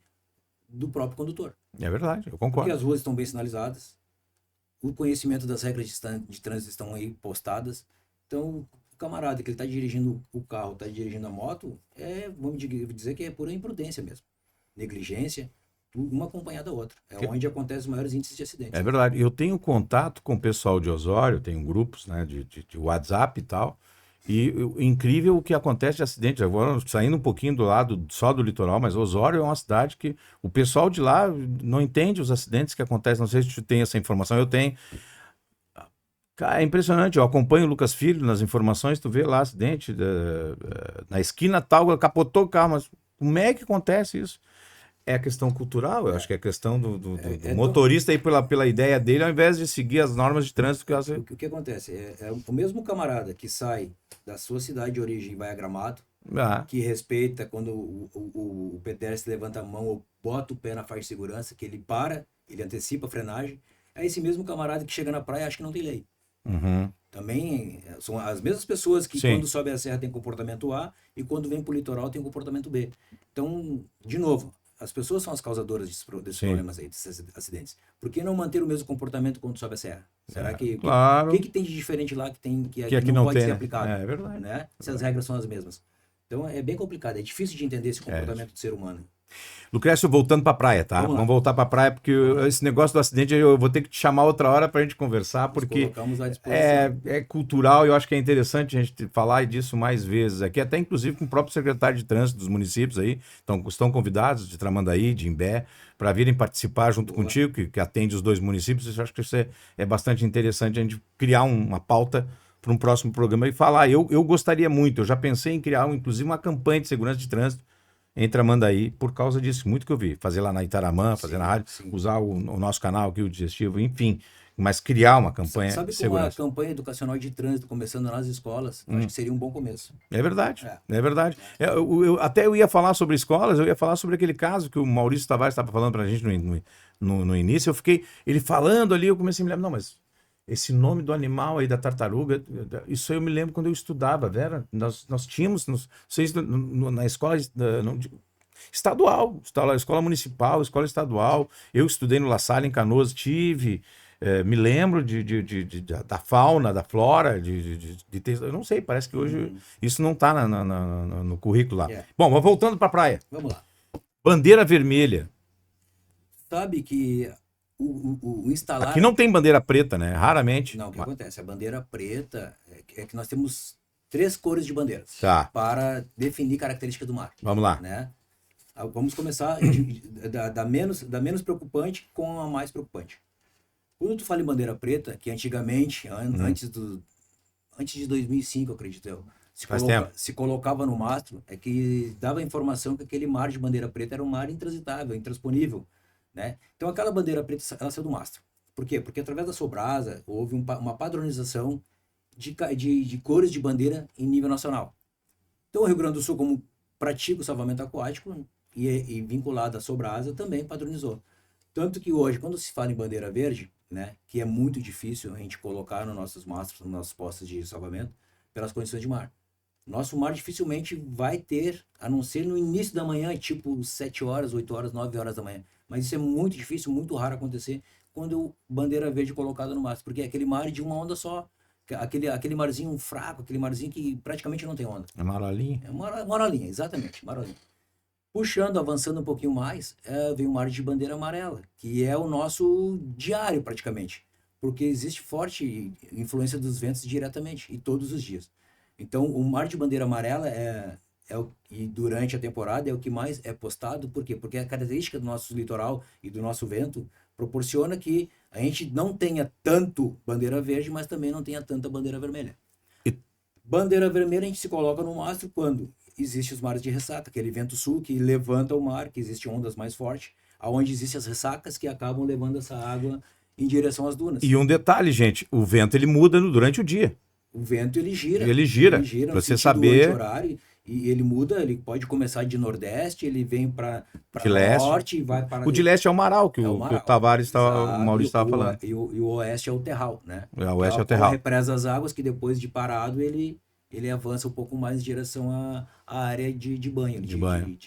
do próprio condutor. É verdade, eu concordo. Porque as ruas estão bem sinalizadas, o conhecimento das regras de trânsito estão aí postadas. Então, o camarada que ele está dirigindo o carro, está dirigindo a moto, vamos dizer que é pura imprudência mesmo. Negligência, uma acompanhada da outra. Onde acontecem os maiores índices de acidentes. É verdade. Eu tenho contato com o pessoal de Osório, tenho grupos, né, de WhatsApp e tal, e incrível o que acontece de acidentes. Agora, saindo um pouquinho do lado só do litoral, mas Osório é uma cidade que o pessoal de lá não entende os acidentes que acontecem. Não sei se tu tem essa informação, eu tenho. É impressionante, eu acompanho o Lucas Filho nas informações, tu vê lá acidente na esquina tal, capotou o carro, mas como é que acontece isso? É a questão cultural, eu acho que é a questão do motorista aí pela ideia dele, ao invés de seguir as normas de trânsito. O que acontece? É o mesmo camarada que sai da sua cidade de origem e vai a Gramado, que respeita quando o pedestre levanta a mão ou bota o pé na faixa de segurança, que ele para, ele antecipa a frenagem. É esse mesmo camarada que chega na praia e acha que não tem lei. Uhum. Também são as mesmas pessoas que quando sobe a serra tem comportamento A e quando vem para o litoral tem comportamento B. Então, de novo, as pessoas são as causadoras desses problemas aí, desses acidentes. Por que não manter o mesmo comportamento quando sobe a serra? Será que claro. O que tem de diferente lá que aqui não pode ser né? aplicado? É verdade. Né? Se as regras são as mesmas. Então é bem complicado, é difícil de entender esse comportamento do ser humano. Lucrécio, voltando para a praia, tá? Vamos voltar para a praia, porque esse negócio do acidente eu vou ter que te chamar outra hora para a gente conversar, porque é cultural e eu acho que é interessante a gente falar disso mais vezes aqui, até inclusive com o próprio secretário de trânsito dos municípios aí, estão convidados de Tramandaí, de Imbé, para virem participar junto contigo, que atende os dois municípios. Eu acho que isso é bastante interessante a gente criar uma pauta para um próximo programa e falar. Eu gostaria muito, eu já pensei em criar inclusive uma campanha de segurança de trânsito em Tramandaí, por causa disso, muito que eu vi, fazer lá na Itaramã, fazer na rádio, usar o nosso canal aqui, o Digestivo, enfim, mas criar uma campanha de segurança. Sabe, uma campanha educacional de trânsito começando nas escolas, acho que seria um bom começo. É verdade, é verdade. Até eu ia falar sobre escolas, eu ia falar sobre aquele caso que o Maurício Tavares estava falando pra gente no início, ele falando ali, eu comecei a me lembrar, não, mas esse nome do animal aí, da tartaruga, isso aí eu me lembro quando eu estudava, Vera. Nós tínhamos, vocês na escola estadual, escola municipal, escola estadual. Eu estudei no La Salle, em Canoas, me lembro da fauna, da flora, eu não sei, parece que hoje isso não está no currículo lá. Bom, mas voltando para a praia. Vamos lá. Bandeira vermelha. Sabe que o instalar... Aqui não tem bandeira preta, né? Raramente. Não, o que acontece? A bandeira preta é que nós temos 3 cores de bandeiras para definir características do mar. Vamos lá. Né? Vamos começar da menos preocupante com a mais preocupante. Quando tu fala em bandeira preta, que antigamente, antes de 2005, eu acredito eu, se colocava no mastro, é que dava a informação que aquele mar de bandeira preta era um mar intransitável, intransponível, né? Então aquela bandeira preta, ela saiu do mastro. Por quê? Porque através da Sobrasa houve uma padronização de cores de bandeira em nível nacional. Então o Rio Grande do Sul, como pratica o salvamento aquático e vinculado à Sobrasa, também padronizou. Tanto que hoje, quando se fala em bandeira verde, né, que é muito difícil a gente colocar nos nossos mastros, nos nossos postos de salvamento, pelas condições de mar. Nosso mar dificilmente vai ter, a não ser no início da manhã, tipo 7 horas, 8 horas, 9 horas da manhã. Mas isso é muito difícil, muito raro acontecer quando bandeira verde é colocada no mastro, porque é aquele mar de uma onda só, aquele marzinho fraco, aquele marzinho que praticamente não tem onda. É marolinha? É marolinha, exatamente, marolinha. Puxando, avançando um pouquinho mais, vem o mar de bandeira amarela, que é o nosso diário praticamente, porque existe forte influência dos ventos diretamente e todos os dias. Então, o mar de bandeira amarela e durante a temporada é o que mais é postado. Por quê? Porque a característica do nosso litoral e do nosso vento proporciona que a gente não tenha tanto bandeira verde, mas também não tenha tanta bandeira vermelha. Bandeira vermelha a gente se coloca no mastro quando existe os mares de ressaca, aquele vento sul que levanta o mar, que existe ondas mais fortes, aonde existem as ressacas que acabam levando essa água em direção às dunas. E um detalhe, gente, o vento ele muda durante o dia. O vento ele gira. Ele gira para você saber. Horário, e ele muda, ele pode começar de nordeste, ele vem para leste. norte e vai para... O de leste é o Marau, que o Tavares o Maurício estava falando. E o oeste é o terral, né? O oeste é o terral. Represa as águas que depois de parado ele avança um pouco mais em direção à área de banho. De banho.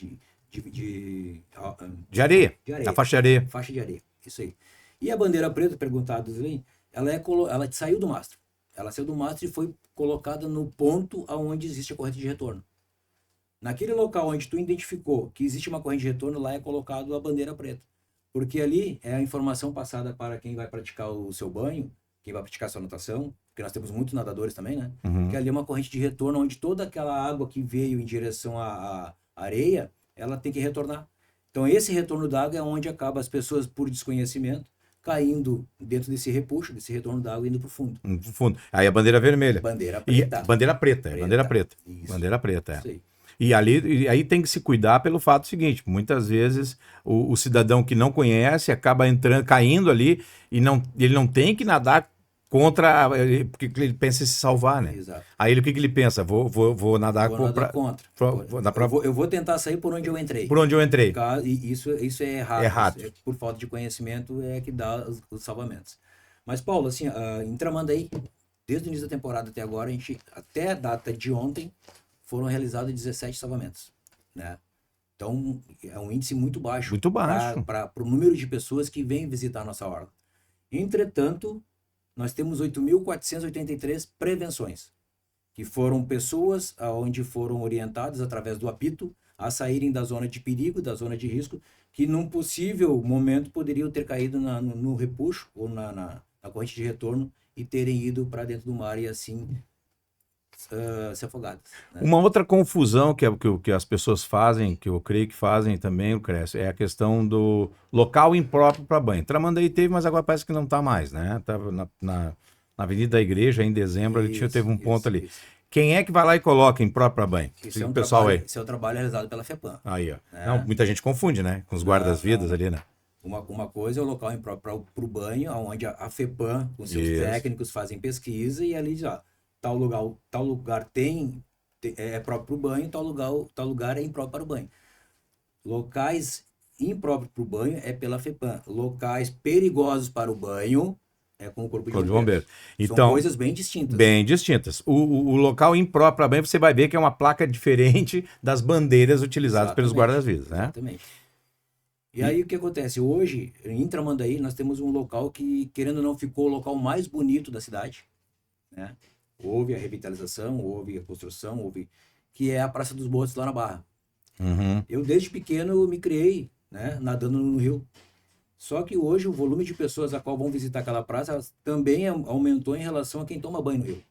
De areia. A faixa de areia. Faixa de areia, isso aí. E a bandeira preta, perguntado ali, ela saiu do mastro. Ela saiu do mastro e foi colocada no ponto aonde existe a corrente de retorno. Naquele local onde tu identificou que existe uma corrente de retorno, lá é colocado a bandeira preta. Porque ali é a informação passada para quem vai praticar o seu banho, quem vai praticar a sua natação, porque nós temos muitos nadadores também, né? Que ali é uma corrente de retorno onde toda aquela água que veio em direção à areia, ela tem que retornar. Então esse retorno d'água é onde acaba as pessoas, por desconhecimento, caindo dentro desse repuxo, desse retorno d'água, indo para o fundo. Pro fundo. Aí a bandeira vermelha. Bandeira preta. Bandeira preta. Bandeira preta. Isso. Bandeira preta, Isso aí. E aí tem que se cuidar pelo fato seguinte, muitas vezes o cidadão que não conhece acaba caindo ali e ele não tem que nadar contra, porque ele pensa em se salvar, né? Exato. Aí o que ele pensa? Vou nadar contra. Eu vou tentar sair por onde eu entrei. Por onde eu entrei. E isso é errado. Errado. Por falta de conhecimento é que dá os salvamentos. Mas, Paulo, assim, em Tramandaí, desde o início da temporada até agora, até a data de ontem, foram realizados 17 salvamentos, né? Então, é um índice muito baixo. Muito baixo. Para o número de pessoas que vêm visitar a nossa orla. Entretanto, nós temos 8.483 prevenções, que foram pessoas onde foram orientadas através do apito a saírem da zona de perigo, da zona de risco, que num possível momento poderiam ter caído no repuxo ou na corrente de retorno e terem ido para dentro do mar e assim se afogadas. Né? Uma outra confusão que as pessoas fazem, que eu creio que fazem também, Cresce, é a questão do local impróprio para banho. Tramandaí teve, mas agora parece que não está mais, né? Estava na Avenida da Igreja, em dezembro, teve um ponto ali. Isso. Quem é que vai lá e coloca impróprio para banho? Isso é pessoal aí. Esse é o trabalho realizado pela FEPAM. Aí, ó. Não, muita gente confunde, né? Com os guardas-vidas ali, né? Uma coisa é o local impróprio para o banho, onde a FEPAM, com seus técnicos, fazem pesquisa e ali diz, tal lugar é próprio para o banho, tal lugar é impróprio para o banho. Locais impróprios para o banho é pela FEPAM. Locais perigosos para o banho é com o Corpo de Corpo de Bombeiros. Bombeiros. São Então, coisas bem distintas. bem distintas. O local impróprio também você vai ver que é uma placa diferente das bandeiras utilizadas pelos guardas-vidas, né? Exatamente. E aí o que acontece? Hoje, em Tramandaí, nós temos um local que, querendo ou não, ficou o local mais bonito da cidade, né? Houve a revitalização, houve a construção, que é a Praça dos Botos lá na Barra. Uhum. Eu, desde pequeno, me criei, né, nadando no rio. Só que hoje o volume de pessoas a qual vão visitar aquela praça também aumentou em relação a quem toma banho no rio.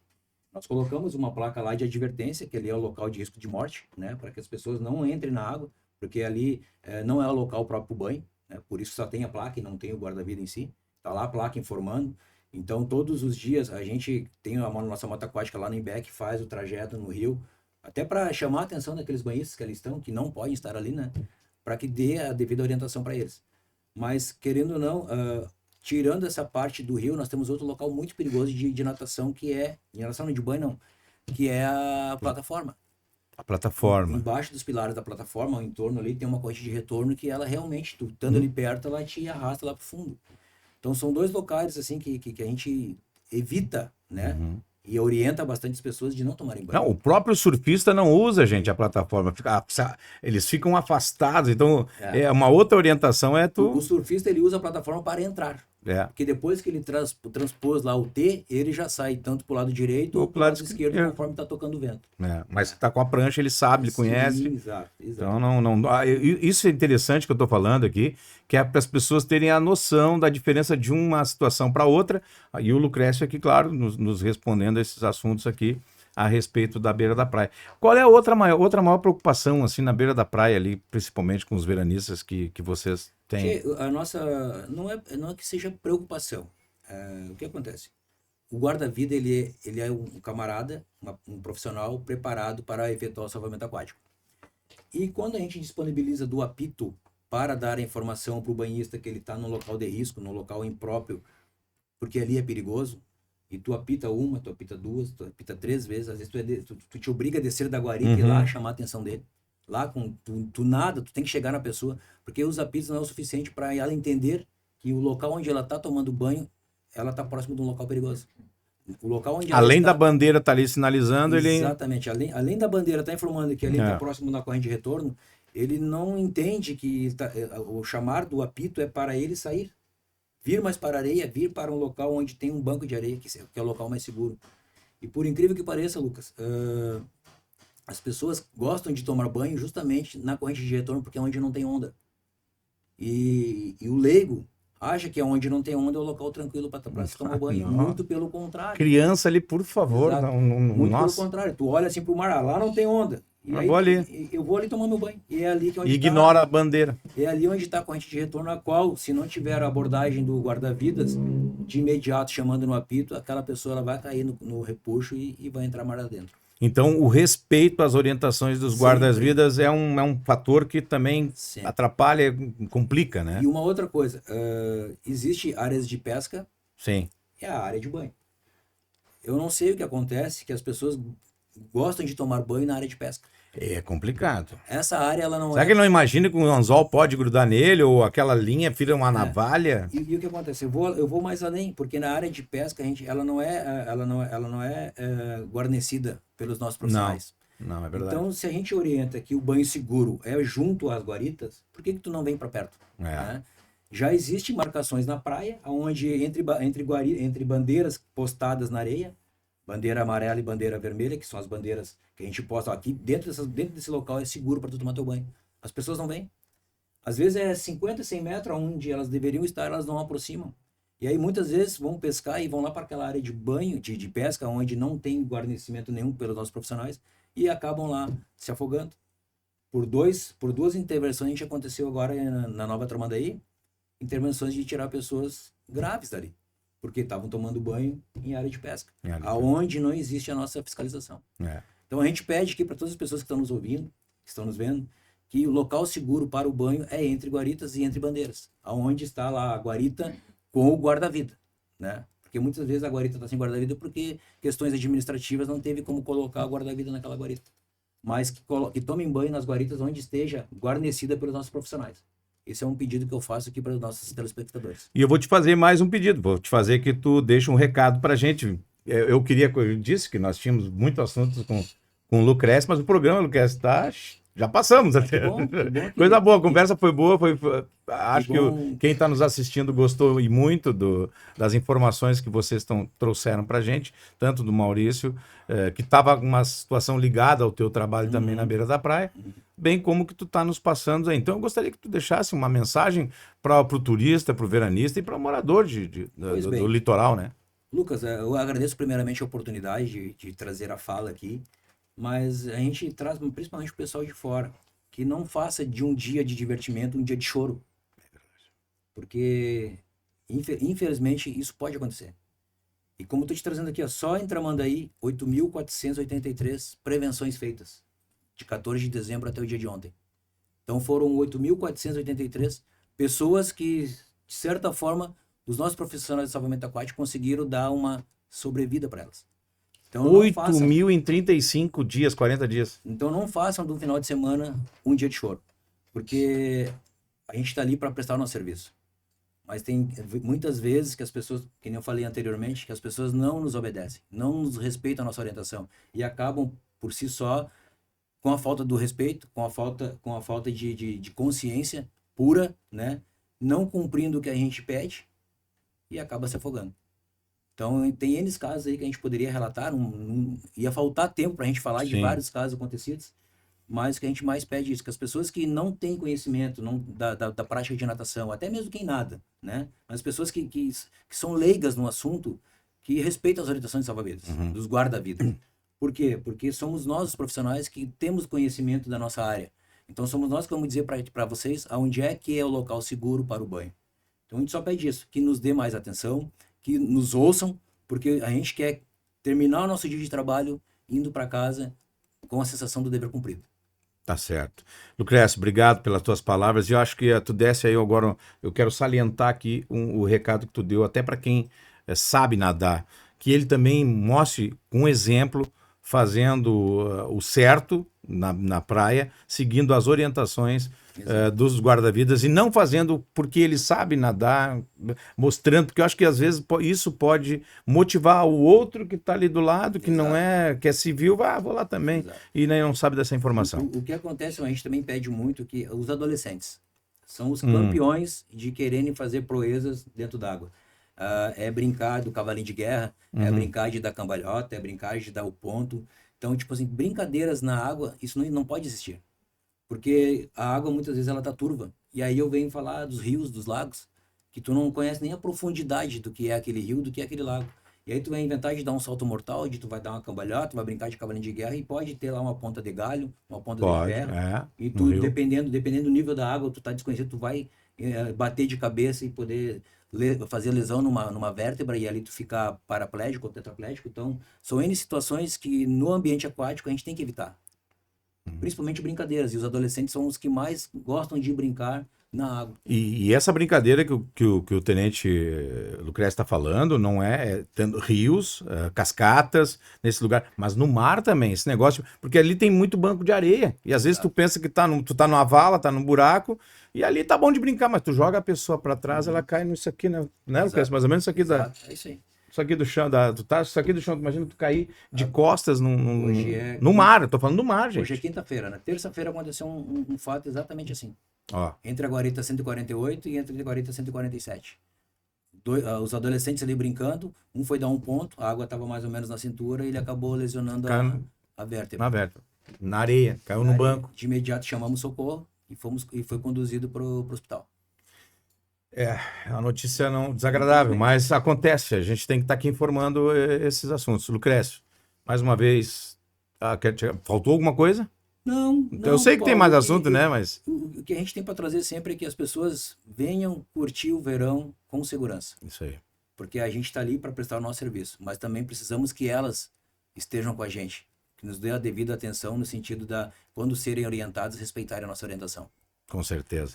Nós colocamos uma placa lá de advertência, que ali é o local de risco de morte, né, para que as pessoas não entrem na água, porque ali não é o local próprio para o banho, né, por isso só tem a placa e não tem o guarda-vida em si. Está lá a placa informando. Então, todos os dias, a gente tem a nossa moto aquática lá no Imbec, faz o trajeto no rio, até para chamar a atenção daqueles banhistas que ali estão, que não podem estar ali, né, para que dê a devida orientação para eles. Mas, querendo ou não, tirando essa parte do rio, nós temos outro local muito perigoso de natação, que é, de natação não, de banho não, que é a plataforma. A plataforma. Embaixo dos pilares da plataforma, ao entorno ali, tem uma corrente de retorno que ela realmente, tu estando ali perto, ela te arrasta lá pro fundo. Então, são dois locais, assim, que a gente evita, né? E orienta bastante as pessoas de não tomarem banho. Não, o próprio surfista não usa, gente, a plataforma. Eles ficam afastados. Então, uma outra orientação é tu... O surfista, ele usa a plataforma para entrar. Porque depois que ele transpôs lá o T, ele já sai tanto pro lado direito ou pro lado esquerdo, conforme tá tocando o vento. Mas tá com a prancha, ele sabe, ele conhece. Exato. Então, isso é interessante que eu tô falando aqui, que é para as pessoas terem a noção da diferença de uma situação para outra. E o Lucrécio aqui, claro, nos respondendo a esses assuntos aqui a respeito da beira da praia. Qual é a outra maior preocupação, assim, na beira da praia ali, principalmente com os veranistas que vocês têm? A nossa... Não é que seja preocupação. O que acontece? O guarda-vida, ele é um camarada, um profissional preparado para efetuar o salvamento aquático. E quando a gente disponibiliza do apito para dar a informação para o banhista que ele está no local de risco, no local impróprio, porque ali é perigoso, e tu apita uma, tu apita duas, tu apita 3 vezes, às vezes tu te obriga a descer da guarita e lá chamar a atenção dele. Lá, tu nada, tu tem que chegar na pessoa, porque os apitos não é o suficiente para ela entender que o local onde ela está tomando banho, ela está próximo de um local perigoso. O local onde além da bandeira estar ali sinalizando, exatamente, além da bandeira estar informando que ali está próximo da corrente de retorno, ele não entende que o chamar do apito é para ele sair. Vir mais para a areia, vir para um local onde tem um banco de areia, que é o local mais seguro. E por incrível que pareça, Lucas, as pessoas gostam de tomar banho justamente na corrente de retorno, porque é onde não tem onda. E o leigo acha que é onde não tem onda é o local tranquilo para se tomar banho. Muito pelo contrário. Criança ali, por favor. Muito pelo contrário. Tu olha assim pro mar, lá não tem onda. E aí, eu vou ali tomar meu banho. E é ali que onde ignora a bandeira. É ali onde está a corrente de retorno, a qual, se não tiver a abordagem do guarda-vidas, de imediato chamando no apito, aquela pessoa ela vai cair no repuxo e vai entrar mar adentro. Então, o respeito às orientações dos guardas-vidas é um fator que também atrapalha, complica, né? E uma outra coisa, existe áreas de pesca e a área de banho. Eu não sei o que acontece, que as pessoas gostam de tomar banho na área de pesca. É complicado. Essa área, ela não Será que ele não imagina que um anzol pode grudar nele ou aquela linha vira uma navalha? E o que acontece? Eu vou mais além, porque na área de pesca ela não é guarnecida pelos nossos profissionais. Não, é verdade. Então, se a gente orienta que o banho seguro é junto às guaritas, por que tu não vem para perto? Né? Já existem marcações na praia, onde entre bandeiras postadas na areia, bandeira amarela e bandeira vermelha, que são as bandeiras que a gente posta aqui, dentro desse local é seguro para tu tomar teu banho. As pessoas não vêm. Às vezes é 50, 100 metros onde elas deveriam estar, elas não aproximam. E aí muitas vezes vão pescar e vão lá para aquela área de banho, de pesca, onde não tem guarnecimento nenhum pelos nossos profissionais, e acabam lá se afogando. Por duas intervenções, a gente aconteceu agora na Nova Tramandaí, intervenções de tirar pessoas graves dali, porque estavam tomando banho em área de pesca, aonde não existe a nossa fiscalização. Então a gente pede aqui para todas as pessoas que estão nos ouvindo, que estão nos vendo, que o local seguro para o banho é entre guaritas e entre bandeiras, aonde está lá a guarita com o guarda-vida, né? Porque muitas vezes a guarita está sem guarda-vida porque questões administrativas não teve como colocar a guarda-vida naquela guarita. Mas que tomem banho nas guaritas onde esteja guarnecida pelos nossos profissionais. Esse é um pedido que eu faço aqui para os nossos telespectadores. E eu vou te fazer mais um pedido, vou te fazer que tu deixe um recado pra gente. Eu disse que nós tínhamos muitos assuntos com o Lucrece, mas o programa, Lucrece, já passamos até. Que bom Coisa boa, a conversa foi boa, acho que bom. quem está nos assistindo gostou e muito das informações que vocês trouxeram pra gente, tanto do Maurício, que estava uma situação ligada ao teu trabalho também na beira da praia, bem como que tu está nos passando aí. Então eu gostaria que tu deixasse uma mensagem para o turista, para o veranista e para o morador do litoral, né? Lucas, eu agradeço primeiramente a oportunidade de trazer a fala aqui, mas a gente traz principalmente o pessoal de fora, que não faça de um dia de divertimento um dia de choro. Porque, infelizmente, isso pode acontecer. E como eu estou te trazendo aqui, ó, só em Tramandaí, 8.483 prevenções feitas, de 14 de dezembro até o dia de ontem. Então foram 8.483 pessoas que, de certa forma, os nossos profissionais de salvamento aquático conseguiram dar uma sobrevida para elas. Então, 8.000 em 35 dias, 40 dias. Então não façam do final de semana um dia de choro, porque a gente está ali para prestar o nosso serviço. Mas tem muitas vezes que as pessoas, que nem eu falei anteriormente, que as pessoas não nos obedecem, não nos respeitam a nossa orientação e acabam por si só com a falta do respeito, com a falta de consciência pura, né? Não cumprindo o que a gente pede e acaba se afogando. Então, tem N casos aí que a gente poderia relatar, ia faltar tempo para a gente falar de vários casos acontecidos, mas o que a gente mais pede é isso, que as pessoas que não têm conhecimento da prática de natação, até mesmo quem nada, né? Mas as pessoas que são leigas no assunto, que respeitam as orientações de salva-vidas, dos guarda-vidas. Por quê? Porque somos nós os profissionais que temos conhecimento da nossa área. Então, somos nós que vamos dizer para vocês aonde é que é o local seguro para o banho. Então, a gente só pede isso, que nos dê mais atenção, que nos ouçam, porque a gente quer terminar o nosso dia de trabalho indo para casa com a sensação do dever cumprido. Tá certo. Lucrécio, obrigado pelas tuas palavras. E eu acho que tu desse aí agora, eu quero salientar aqui o recado que tu deu, até para quem sabe nadar, que ele também mostre um exemplo fazendo o certo na praia, seguindo as orientações dos guarda-vidas e não fazendo porque ele sabe nadar, mostrando, porque eu acho que às vezes isso pode motivar o outro que está ali do lado, que não é, que é civil, vou lá também, e não sabe dessa informação. O que acontece, a gente também pede muito que os adolescentes são os campeões de quererem fazer proezas dentro d'água. É brincar do cavalinho de guerra, é brincar de dar cambalhota, é brincar de dar o ponto. Então, tipo assim, brincadeiras na água, isso não pode existir. Porque a água, muitas vezes, ela tá turva. E aí eu venho falar dos rios, dos lagos, que tu não conhece nem a profundidade do que é aquele rio, do que é aquele lago. E aí tu vai inventar de dar um salto mortal, de tu vai dar uma cambalhota, tu vai brincar de cavalinho de guerra e pode ter lá uma ponta de galho, uma ponta de ferro. E tu, dependendo do nível da água, tu tá desconhecido, tu vai bater de cabeça e poder fazer lesão numa vértebra e ali tu ficar paraplégico ou tetraplégico. Então, são N situações que no ambiente aquático a gente tem que evitar. Principalmente brincadeiras. E os adolescentes são os que mais gostam de brincar na água. E essa brincadeira que o tenente Lucrécio está falando não tendo rios, cascatas nesse lugar, mas no mar também, esse negócio, porque ali tem muito banco de areia, e às vezes tu pensa que tu tá numa vala, tá num buraco, e ali tá bom de brincar, mas tu joga a pessoa para trás, ela cai nisso aqui, né, Lucrécio? Mais ou menos isso aqui É isso aí. Isso aqui do chão, isso aqui do chão, imagina tu cair de costas no mar, eu tô falando do mar, gente. Hoje é quinta-feira, na terça-feira aconteceu um fato exatamente assim. Ó. Entre a guarita 148 e entre a guarita 147. Os adolescentes ali brincando, um foi dar um ponto, a água estava mais ou menos na cintura e ele acabou lesionando a vértebra. Na vértebra. Na areia, caiu no banco. De imediato chamamos socorro e foi conduzido para o hospital. É uma notícia não desagradável, mas acontece, a gente tem que estar aqui informando esses assuntos. Lucrécio, mais uma vez, faltou alguma coisa? Não. Eu sei que tem mais assunto, né? Mas o que a gente tem para trazer sempre é que as pessoas venham curtir o verão com segurança. Isso aí. Porque a gente está ali para prestar o nosso serviço, mas também precisamos que elas estejam com a gente, que nos dê a devida atenção no sentido quando serem orientadas, respeitarem a nossa orientação. Com certeza.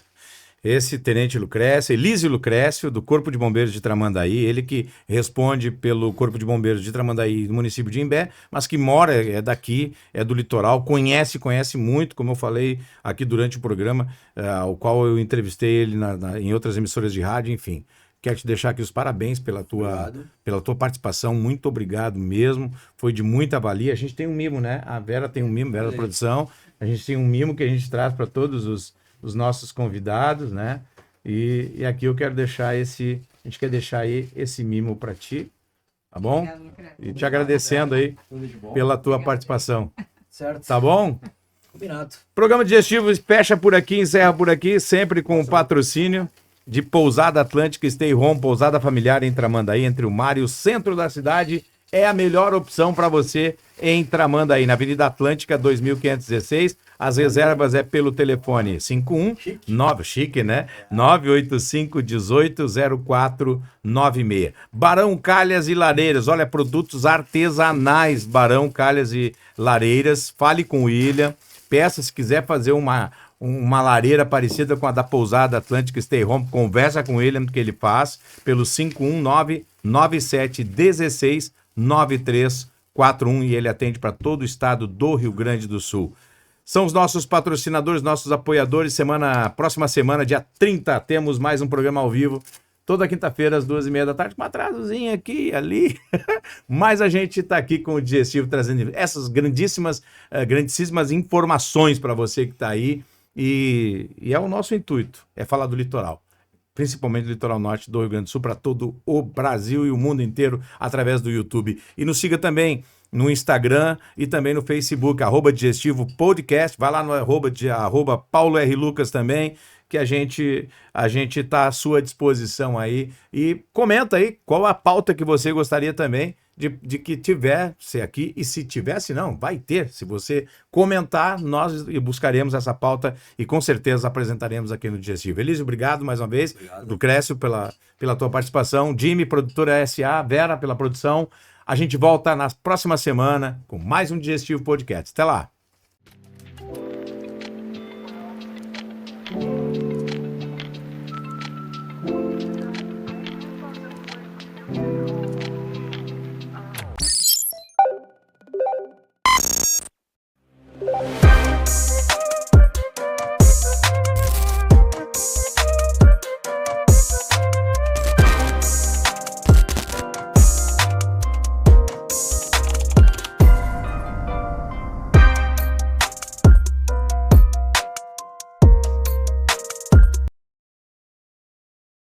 Esse Tenente Lucrécio, Elísio Lucrécio, do Corpo de Bombeiros de Tramandaí, ele que responde pelo Corpo de Bombeiros de Tramandaí, do município de Imbé, mas que mora, é daqui, é do litoral, conhece muito, como eu falei aqui durante o programa, o qual eu entrevistei ele em outras emissoras de rádio, enfim. Quero te deixar aqui os parabéns pela tua participação, muito obrigado mesmo, foi de muita valia. A gente tem um mimo, né? A Vera tem um mimo, Vera da produção, a gente tem um mimo que a gente traz para todos os nossos convidados, né? E aqui eu quero deixar a gente quer deixar aí esse mimo para ti, tá bom? E te agradecendo aí pela tua participação. Certo. Tá bom? Combinado. Programa digestivo fecha por aqui, encerra por aqui, sempre com o patrocínio de Pousada Atlântica Stay Home, pousada familiar em Tramandaí, entre o mar e o centro da cidade. É a melhor opção para você em Tramandaí, na Avenida Atlântica 2516. As reservas é pelo telefone 519, chique, né? 985 18 0496. Barão Calhas e Lareiras, olha, produtos artesanais, Barão Calhas e Lareiras. Fale com o William, peça se quiser fazer uma lareira parecida com a da Pousada Atlântica Stay Home, conversa com ele no que ele faz, pelo 519-9716-9341 e ele atende para todo o estado do Rio Grande do Sul. São os nossos patrocinadores, nossos apoiadores. Próxima semana, dia 30, temos mais um programa ao vivo. Toda quinta-feira, às 2h30 da tarde, com um atrasozinho aqui, ali. Mas a gente está aqui com o Digestivo, trazendo essas grandíssimas informações para você que está aí. E é o nosso intuito, é falar do litoral. Principalmente do litoral norte do Rio Grande do Sul, para todo o Brasil e o mundo inteiro, através do YouTube. E nos siga também no Instagram e também no Facebook, @Digestivo Podcast. Vai lá no @ Paulo R. Lucas também, que a gente está à sua disposição aí. E comenta aí qual a pauta que você gostaria também de que tivesse aqui. E se tivesse, não, vai ter. Se você comentar, nós buscaremos essa pauta e com certeza apresentaremos aqui no Digestivo. Elísio, obrigado mais uma vez. Lucrécio, pela tua participação. Jimmy, produtora SA. Vera, pela produção. A gente volta na próxima semana com mais um Digestivo Podcast. Até lá!